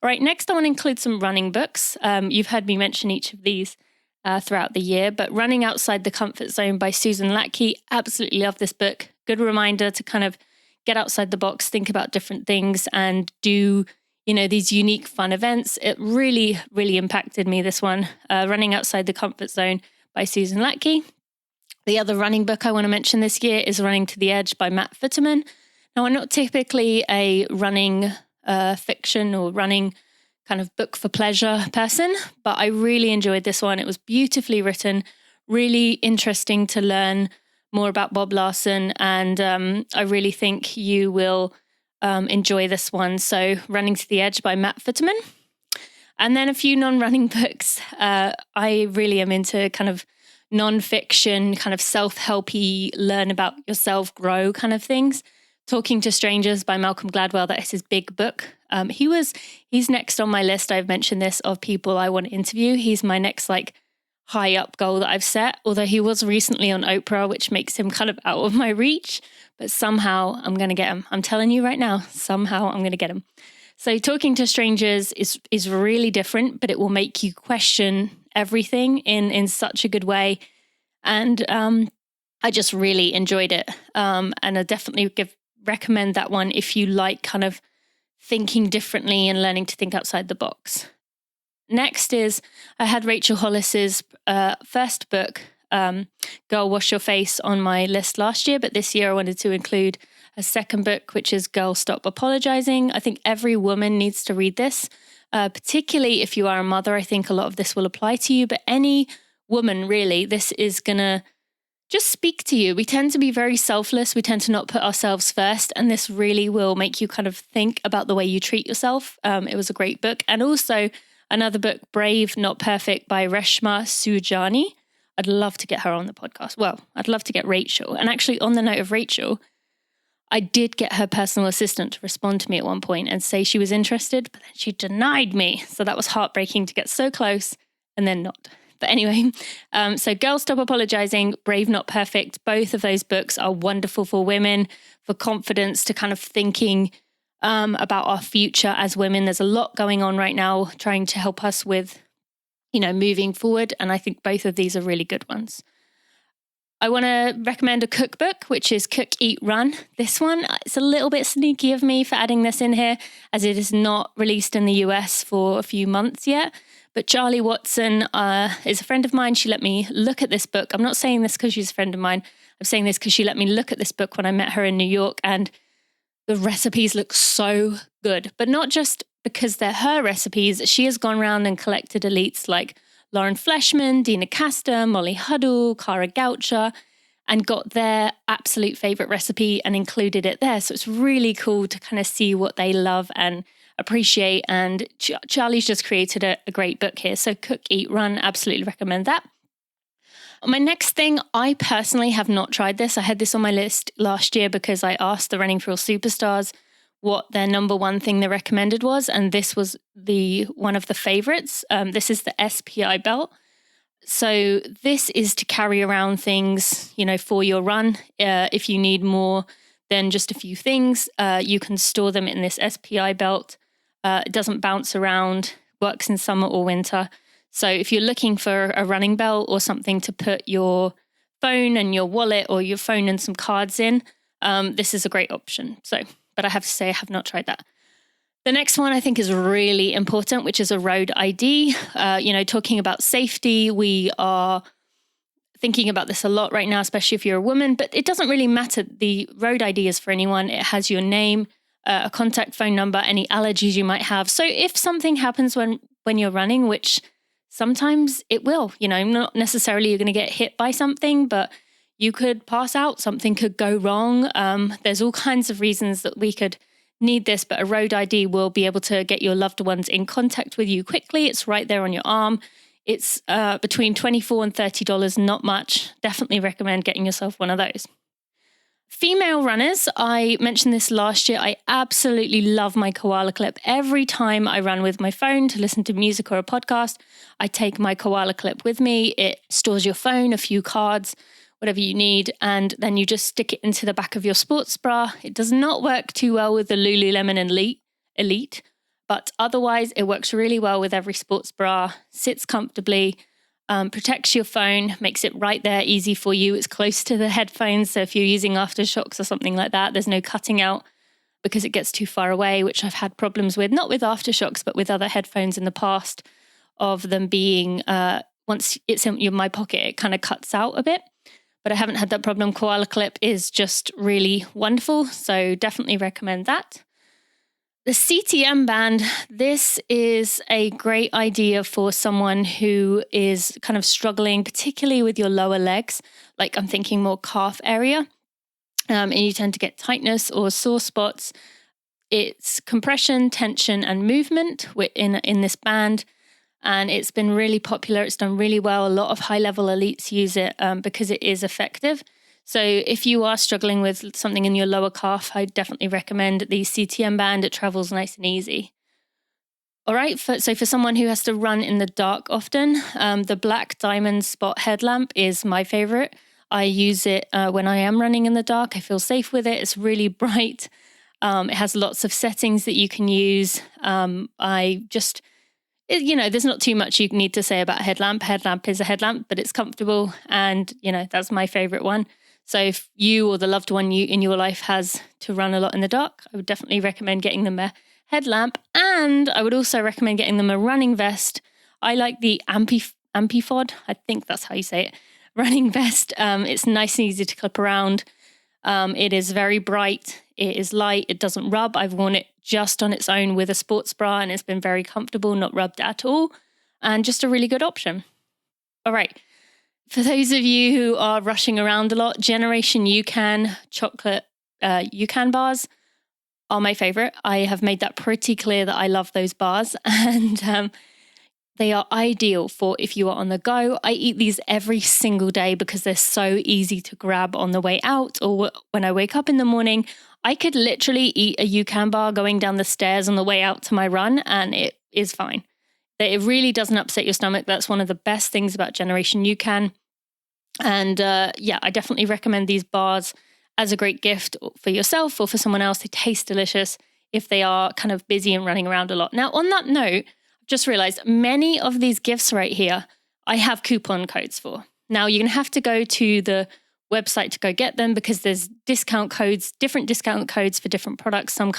All right, next I want to include some running books. You've heard me mention each of these throughout the year. But Running Outside the Comfort Zone by Susan Latke. Absolutely love this book. Good reminder to kind of get outside the box, think about different things, and do, these unique, fun events. It really, really impacted me, this one. Running Outside the Comfort Zone by Susan Latke. The other running book I want to mention this year is Running to the Edge by Matt Futterman. Now, I'm not typically a running fiction or running kind of book for pleasure person, but I really enjoyed this one. It was beautifully written, really interesting to learn more about Bob Larson, and I really think you will enjoy this one. So Running to the Edge by Matt Futterman. And then a few non-running books. I really am into kind of non-fiction, kind of self-helpy, learn about yourself, grow kind of things. Talking to Strangers by Malcolm Gladwell, that is his big book. He's next on my list. I've mentioned this of people I want to interview. He's my next like high up goal that I've set, although he was recently on Oprah, which makes him kind of out of my reach, but somehow I'm going to get him. I'm telling you right now, somehow I'm going to get him. So Talking to Strangers is really different, but it will make you question everything in such a good way. And I just really enjoyed it. And I definitely recommend that one if you like kind of thinking differently and learning to think outside the box. Next is, I had Rachel Hollis's first book, Girl Wash Your Face, on my list last year, but this year I wanted to include a second book, which is Girl Stop Apologizing. I think every woman needs to read this, particularly if you are a mother. I think a lot of this will apply to you, but any woman really, this is going to just speak to you. We tend to be very selfless. We tend to not put ourselves first, and this really will make you kind of think about the way you treat yourself. It was a great book. And also another book, Brave, Not Perfect by Reshma Saujani. I'd love to get her on the podcast. Well, I'd love to get Rachel. And actually, on the note of Rachel, I did get her personal assistant to respond to me at one point and say she was interested, but then she denied me. So that was heartbreaking to get so close and then not. But anyway, so Girl Stop Apologizing, Brave Not Perfect, both of those books are wonderful for women, for confidence, to kind of thinking about our future as women. There's a lot going on right now trying to help us with, moving forward. And I think both of these are really good ones. I want to recommend a cookbook, which is Cook, Eat, Run. This one, it's a little bit sneaky of me for adding this in here, as it is not released in the US for a few months yet. But Charlie Watson is a friend of mine. She let me look at this book. I'm not saying this because she's a friend of mine. I'm saying this because she let me look at this book when I met her in New York, and the recipes look so good. But not just because they're her recipes. She has gone around and collected elites like Lauren Fleshman, Dina Castor, Molly Huddle, Cara Goucher, and got their absolute favorite recipe and included it there. So it's really cool to kind of see what they love and appreciate. And Charlie's just created a great book here. So Cook, Eat, Run, absolutely recommend that. My next thing, I personally have not tried this. I had this on my list last year because I asked the Running for Real superstars what their number one thing they recommended was, and this was one of the favorites. This is the SPI belt. So this is to carry around things, for your run. If you need more than just a few things, you can store them in this SPI belt. It doesn't bounce around, works in summer or winter. So if you're looking for a running belt or something to put your phone and your wallet or your phone and some cards in, this is a great option. But I have to say, I have not tried that. The next one I think is really important, which is a road ID. Talking about safety, we are thinking about this a lot right now, especially if you're a woman, but it doesn't really matter. The road ID is for anyone. It has your name, a contact phone number, any allergies you might have. So if something happens when you're running, which sometimes it will, not necessarily you're going to get hit by something, but you could pass out, something could go wrong. There's all kinds of reasons that we could need this, but a road ID will be able to get your loved ones in contact with you quickly. It's right there on your arm. It's between $24 and $30, not much. Definitely recommend getting yourself one of those. Female runners, I mentioned this last year. I absolutely love my koala clip. Every time I run with my phone to listen to music or a podcast, I take my koala clip with me. It stores your phone, a few cards, whatever you need, and then you just stick it into the back of your sports bra. It does not work too well with the Lululemon Elite, but otherwise it works really well with every sports bra, sits comfortably, protects your phone, makes it right there, easy for you. It's close to the headphones, so if you're using aftershocks or something like that, there's no cutting out because it gets too far away, which I've had problems with, not with aftershocks, but with other headphones in the past, of them being, once it's in my pocket, it kind of cuts out a bit. but I haven't had that problem. Koala Clip is just really wonderful. So definitely recommend that. The CTM band, this is a great idea for someone who is kind of struggling, particularly with your lower legs. Like I'm thinking more calf area, and you tend to get tightness or sore spots. It's compression, tension, and movement in this band. And it's been really popular. It's done really well. A lot of high-level elites use it because it is effective. So if you are struggling with something in your lower calf, I definitely recommend the CTM band. It travels nice and easy. All right, so for someone who has to run in the dark often, the black diamond spot headlamp is my favorite. I use it when I am running in the dark. I feel safe with it. It's really bright. It has lots of settings that you can use. There's not too much you need to say about a headlamp. Headlamp is a headlamp, but it's comfortable. And, that's my favorite one. So if you or the loved one in your life has to run a lot in the dark, I would definitely recommend getting them a headlamp. And I would also recommend getting them a running vest. I like the Ampifod. I think that's how you say it. Running vest. It's nice and easy to clip around. It is very bright. It is light. It doesn't rub. I've worn it just on its own with a sports bra, and it's been very comfortable, not rubbed at all, and just a really good option. All right. For those of you who are rushing around a lot, Generation UCAN chocolate UCAN bars are my favorite. I have made that pretty clear that I love those bars, and they are ideal for if you are on the go. I eat these every single day because they're so easy to grab on the way out or when I wake up in the morning. I could literally eat a UCAN bar going down the stairs on the way out to my run, and it is fine. It really doesn't upset your stomach. That's one of the best things about Generation UCAN. And I definitely recommend these bars as a great gift for yourself or for someone else. They taste delicious if they are kind of busy and running around a lot. Now, on that note, I've just realized many of these gifts right here, I have coupon codes for. Now, you're going to have to go to the website to go get them because there's discount codes, different discount codes for different products. Some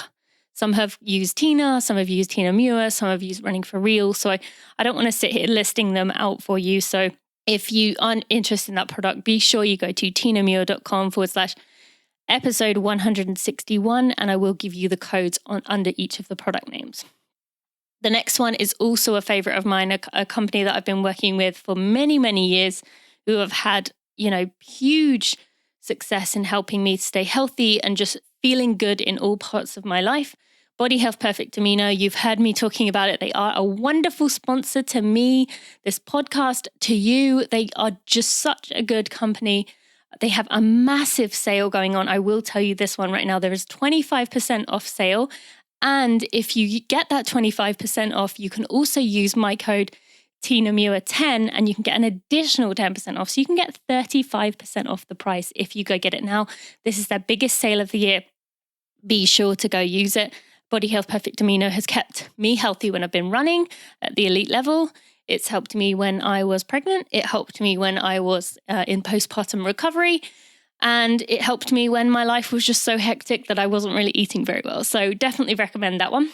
have used Tina, some have used Tina Muir, some have used Running for Real. So I don't want to sit here listing them out for you. So if you aren't interested in that product, be sure you go to tinamuir.com/episode 161, and I will give you the codes under each of the product names. The next one is also a favorite of mine, a company that I've been working with for many, many years, who have had, huge success in helping me stay healthy and just feeling good in all parts of my life. Body Health Perfect Amino, you've heard me talking about it. They are a wonderful sponsor to me, this podcast, to you. They are just such a good company. They have a massive sale going on. I will tell you this one right now. There is 25% off sale. And if you get that 25% off, you can also use my code TinaMuir10 and you can get an additional 10% off. So you can get 35% off the price if you go get it now. This is their biggest sale of the year. Be sure to go use it. Body Health Perfect Amino has kept me healthy when I've been running at the elite level. It's helped me when I was pregnant. It helped me when I was in postpartum recovery. And it helped me when my life was just so hectic that I wasn't really eating very well. So definitely recommend that one.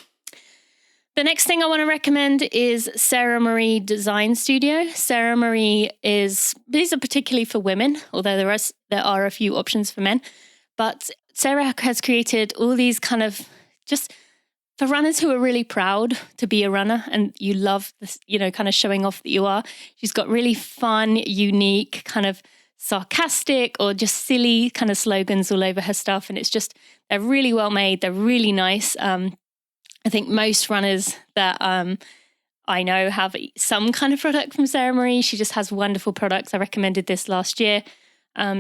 The next thing I want to recommend is Sarah Marie Design Studio. Sarah Marie these are particularly for women, although there are a few options for men. But Sarah has created all these kind of just for runners who are really proud to be a runner and you love this, kind of showing off that you are. She's got really fun, unique, kind of sarcastic or just silly kind of slogans all over her stuff. And they're really well made. They're really nice. I think most runners that I know have some kind of product from Sarah Marie. She just has wonderful products. I recommended this last year.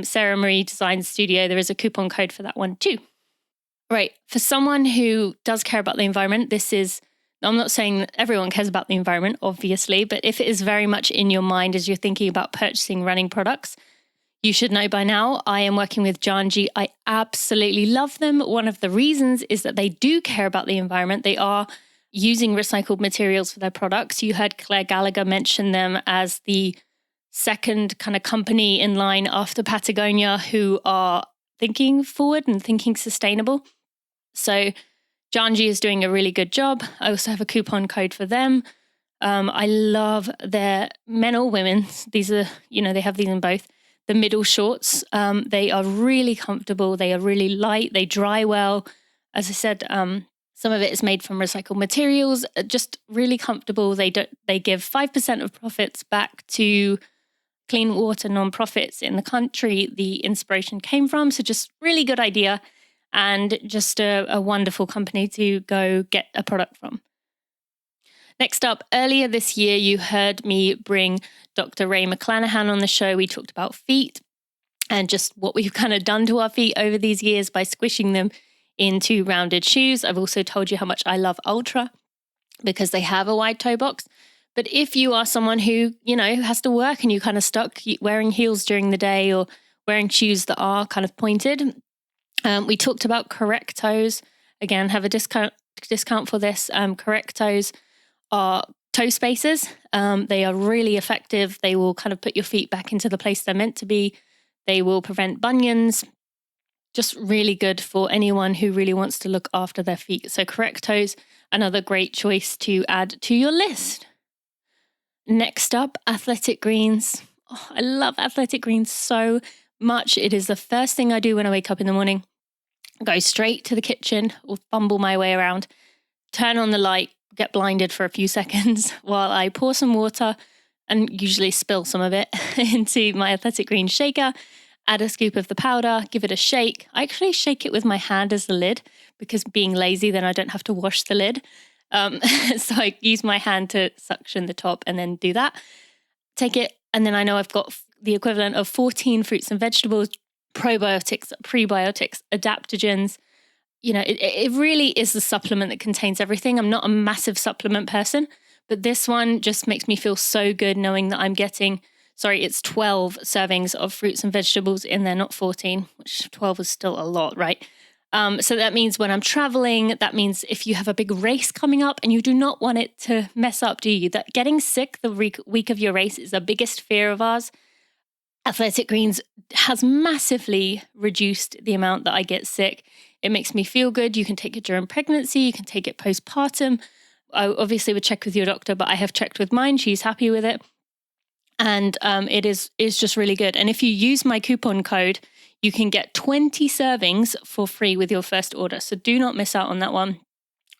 Sarah Marie Design Studio. There is a coupon code for that one too. Right. For someone who does care about the environment, I'm not saying that everyone cares about the environment, obviously, but if it is very much in your mind as you're thinking about purchasing running products, you should know by now, I am working with Janji. I absolutely love them. One of the reasons is that they do care about the environment. They are using recycled materials for their products. You heard Claire Gallagher mention them as the second kind of company in line after Patagonia who are thinking forward and thinking sustainable. So Janji is doing a really good job. I also have a coupon code for them. I love their men or women. These are, they have these in both. the middle shorts. They are really comfortable. They are really light. They dry well. As I said, some of it is made from recycled materials, just really comfortable. They give 5% of profits back to clean water nonprofits in the country the inspiration came from. So just really good idea, and just a wonderful company to go get a product from. Next up, earlier this year, you heard me bring Dr. Ray McClanahan on the show. We talked about feet and just what we've kind of done to our feet over these years by squishing them into rounded shoes. I've also told you how much I love Ultra because they have a wide toe box. But if you are someone who, has to work and you kind of stuck wearing heels during the day or wearing shoes that are kind of pointed, we talked about Correct Toes. Again, have a discount for this. Correct Toes are toe spacers. They are really effective. They will kind of put your feet back into the place they're meant to be. They will prevent bunions. Just really good for anyone who really wants to look after their feet. So Correct Toes, another great choice to add to your list. Next up, Athletic Greens. Oh, I love Athletic Greens so much. It is the first thing I do when I wake up in the morning. I go straight to the kitchen or fumble my way around, turn on the light, get blinded for a few seconds while I pour some water and usually spill some of it into my Athletic Greens shaker, add a scoop of the powder, give it a shake. I actually shake it with my hand as the lid because being lazy, then I don't have to wash the lid. So I use my hand to suction the top and then do that. Take it, and then I know I've got the equivalent of 14 fruits and vegetables, probiotics, prebiotics, adaptogens. It really is the supplement that contains everything. I'm not a massive supplement person, but this one just makes me feel so good knowing that I'm getting, it's 12 servings of fruits and vegetables in there, not 14, which 12 is still a lot, right? So that means when I'm traveling, that means if you have a big race coming up and you do not want it to mess up, do you? That getting sick the week of your race is the biggest fear of ours. Athletic Greens has massively reduced the amount that I get sick. It makes me feel good. You can take it during pregnancy. You can take it postpartum. I obviously would check with your doctor, but I have checked with mine. She's happy with it. And it is just really good. And if you use my coupon code, you can get 20 servings for free with your first order. So do not miss out on that one.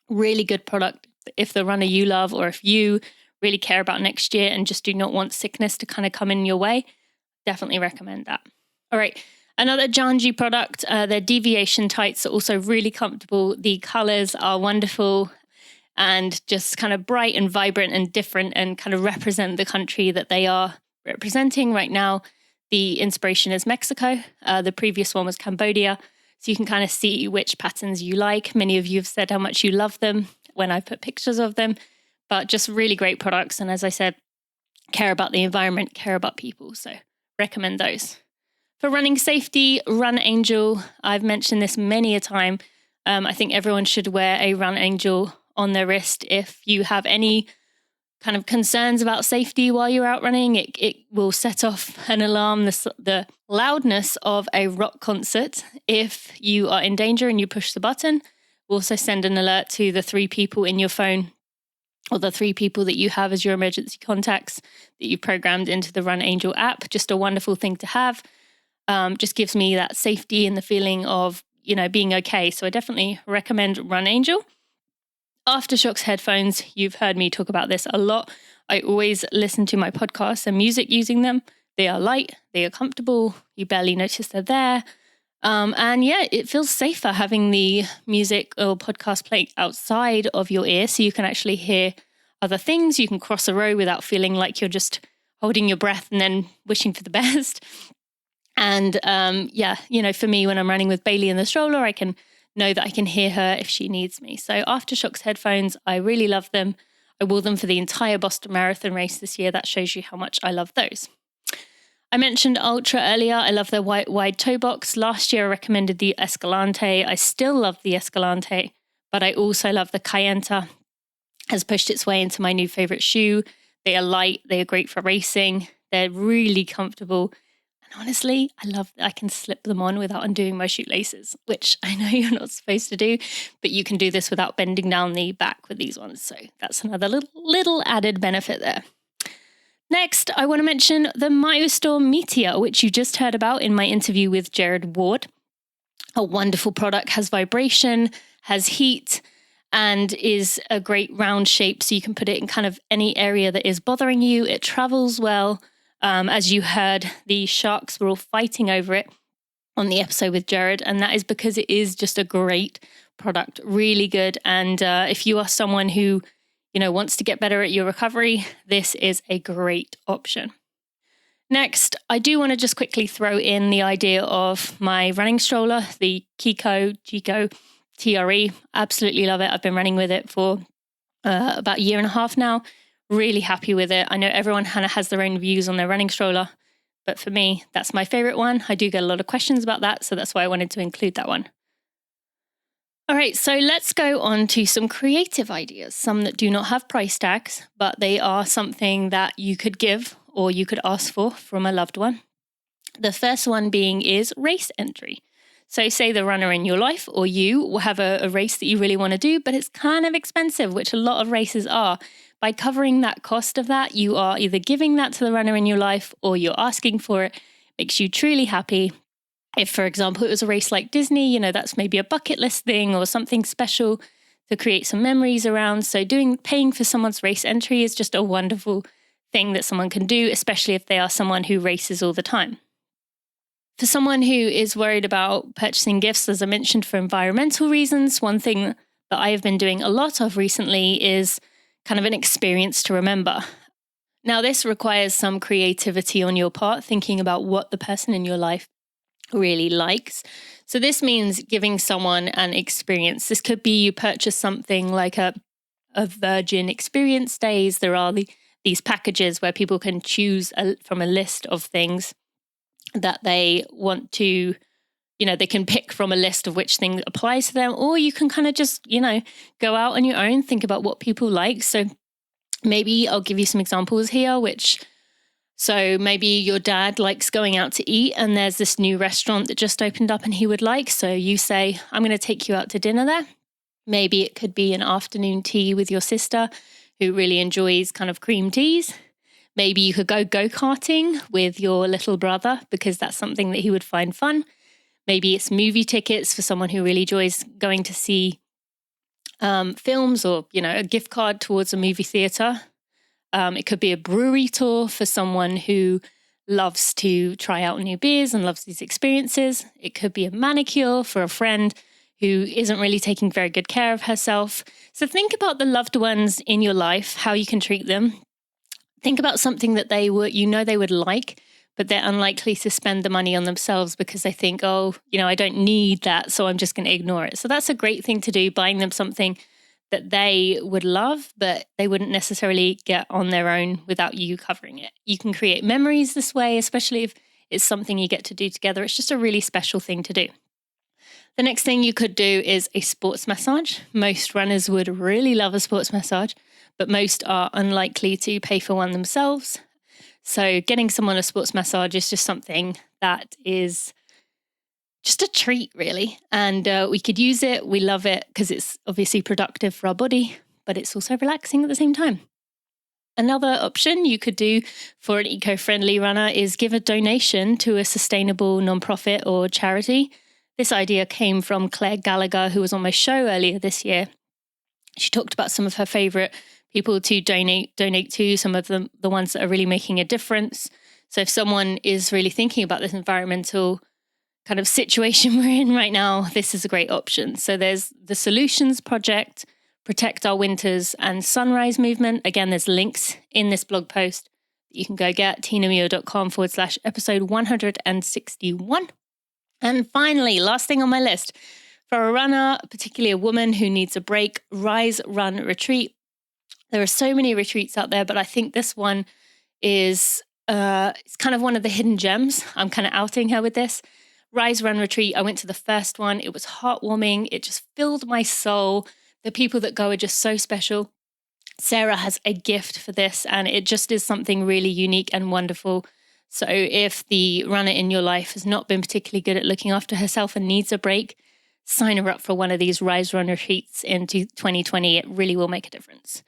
Really good product if the runner you love, or if you really care about next year and just do not want sickness to kind of come in your way, definitely recommend that. All right. Another Janji product, their deviation tights are also really comfortable. The colors are wonderful and just kind of bright and vibrant and different and kind of represent the country that they are representing right now. The inspiration is Mexico. The previous one was Cambodia. So you can kind of see which patterns you like. Many of you have said how much you love them when I put pictures of them, but just really great products. And as I said, care about the environment, care about people. So recommend those. For running safety, Run Angel. I've mentioned this many a time. I think everyone should wear a Run Angel on their wrist. If you have any kind of concerns about safety while you're out running, it will set off an alarm, the loudness of a rock concert. If you are in danger and you push the button, we'll also send an alert to the 3 people in your phone, or the 3 people that you have as your emergency contacts that you've programmed into the Run Angel app. Just a wonderful thing to have. Just gives me that safety and the feeling of, being okay. So I definitely recommend Run Angel. Aftershocks headphones, you've heard me talk about this a lot. I always listen to my podcasts and music using them. They are light, they are comfortable, you barely notice they're there. And yeah, it feels safer having the music or podcast playing outside of your ear so you can actually hear other things. You can cross a row without feeling like you're just holding your breath and then wishing for the best. And for me, when I'm running with Bailey in the stroller, I can know that I can hear her if she needs me. So Aftershocks headphones, I really love them. I wore them for the entire Boston Marathon race this year. That shows you how much I love those. I mentioned Ultra earlier. I love their wide toe box. Last year I recommended the Escalante. I still love the Escalante, but I also love the Kayenta. Has pushed its way into my new favorite shoe. They are light. They are great for racing. They're really comfortable. And honestly, I can slip them on without undoing my shoelaces, which I know you're not supposed to do, but you can do this without bending down the back with these ones. So that's another little added benefit there. Next, I want to mention the Myostorm Meteor, which you just heard about in my interview with Jared Ward. A wonderful product, has vibration, has heat, and is a great round shape, so you can put it in kind of any area that is bothering you. It travels well. As you heard, the sharks were all fighting over it on the episode with Jared, and that is because it is just a great product, really good. And if you are someone who wants to get better at your recovery, this is a great option. Next, I do want to just quickly throw in the idea of my running stroller, the Chico TRE. Absolutely love it. I've been running with it for about a year and a half now. Really happy with it. I know everyone kind of has their own views on their running stroller, but for me, that's my favorite one. I do get a lot of questions about that, so that's why I wanted to include that one. All right, so let's go on to some creative ideas, some that do not have price tags, but they are something that you could give or you could ask for from a loved one. The first one being is race entry. So say the runner in your life or you will have a race that you really want to do, but it's kind of expensive, which a lot of races are. By covering that cost of that, you are either giving that to the runner in your life or you're asking for it. Makes you truly happy. If, for example, it was a race like Disney, that's maybe a bucket list thing or something special to create some memories around. So paying for someone's race entry is just a wonderful thing that someone can do, especially if they are someone who races all the time. For someone who is worried about purchasing gifts, as I mentioned, for environmental reasons, one thing that I have been doing a lot of recently is kind of an experience to remember. Now, this requires some creativity on your part, thinking about what the person in your life really likes. So this means giving someone an experience. This could be you purchase something like a Virgin Experience Days. There are these packages where people can choose from a list of things that they want to, they can pick from a list of which thing applies to them, or you can kind of just, go out on your own, think about what people like. So maybe I'll give you some examples here, So maybe your dad likes going out to eat and there's this new restaurant that just opened up and he would like. So you say, I'm going to take you out to dinner there. Maybe it could be an afternoon tea with your sister who really enjoys kind of cream teas. Maybe you could go-karting with your little brother because that's something that he would find fun. Maybe it's movie tickets for someone who really enjoys going to see films or, a gift card towards a movie theater. It could be a brewery tour for someone who loves to try out new beers and loves these experiences. It could be a manicure for a friend who isn't really taking very good care of herself. So think about the loved ones in your life, how you can treat them. Think about something that they would like, but they're unlikely to spend the money on themselves because they think, I don't need that, so I'm just going to ignore it. So that's a great thing to do, buying them something that they would love, but they wouldn't necessarily get on their own without you covering it. You can create memories this way, especially if it's something you get to do together. It's just a really special thing to do. The next thing you could do is a sports massage. Most runners would really love a sports massage, but most are unlikely to pay for one themselves. So getting someone a sports massage is just something that is just a treat, really. And we could use it. We love it because it's obviously productive for our body, but it's also relaxing at the same time. Another option you could do for an eco-friendly runner is give a donation to a sustainable nonprofit or charity. This idea came from Claire Gallagher, who was on my show earlier this year. She talked about some of her favorite people to donate to, some of them, the ones that are really making a difference. So if someone is really thinking about this environmental kind of situation we're in right now, this is a great option. So there's the Solutions Project, Protect Our Winters, and Sunrise Movement. Again, there's links in this blog post that you can go get, tinamio.com/episode 161. And finally, last thing on my list, for a runner, particularly a woman who needs a break, Rise Run Retreat. There are so many retreats out there, but I think this one is it's kind of one of the hidden gems. I'm kind of outing her with this. Rise Run Retreat, I went to the first one. It was heartwarming. It just filled my soul. The people that go are just so special. Sarah has a gift for this, and it just is something really unique and wonderful. So if the runner in your life has not been particularly good at looking after herself and needs a break, sign her up for one of these Rise Run Retreats into 2020. It really will make a difference.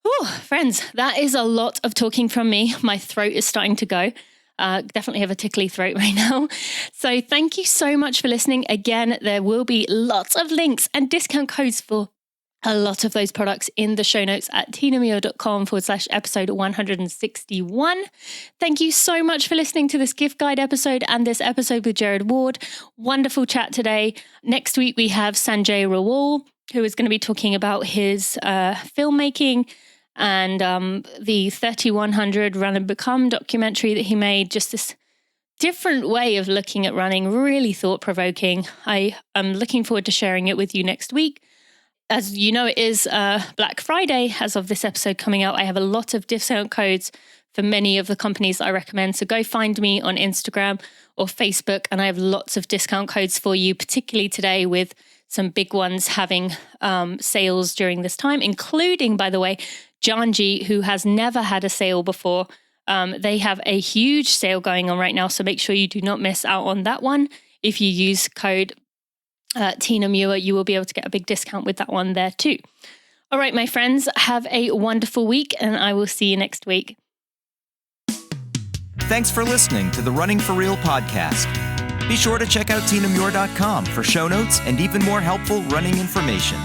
Whew, friends, that is a lot of talking from me. My throat is starting to go. Definitely have a tickly throat right now. So thank you so much for listening. Again, there will be lots of links and discount codes for a lot of those products in the show notes at tinamuir.com/episode 161. Thank you so much for listening to this gift guide episode and this episode with Jared Ward. Wonderful chat today. Next week, we have Sanjay Rawal, who is going to be talking about his filmmaking and the 3100 Run and Become documentary that he made. Just this different way of looking at running, really thought-provoking. I am looking forward to sharing it with you next week. As you know, it is Black Friday as of this episode coming out. I have a lot of discount codes for many of the companies I recommend. So go find me on Instagram or Facebook, and I have lots of discount codes for you, particularly today with some big ones having sales during this time, including, by the way, Janji, who has never had a sale before. They have a huge sale going on right now, so make sure you do not miss out on that one. If you use code Tina Muir, you will be able to get a big discount with that one there too. All right, my friends, have a wonderful week, and I will see you next week. Thanks for listening to the Running for Real podcast. Be sure to check out tinamuir.com for show notes and even more helpful running information.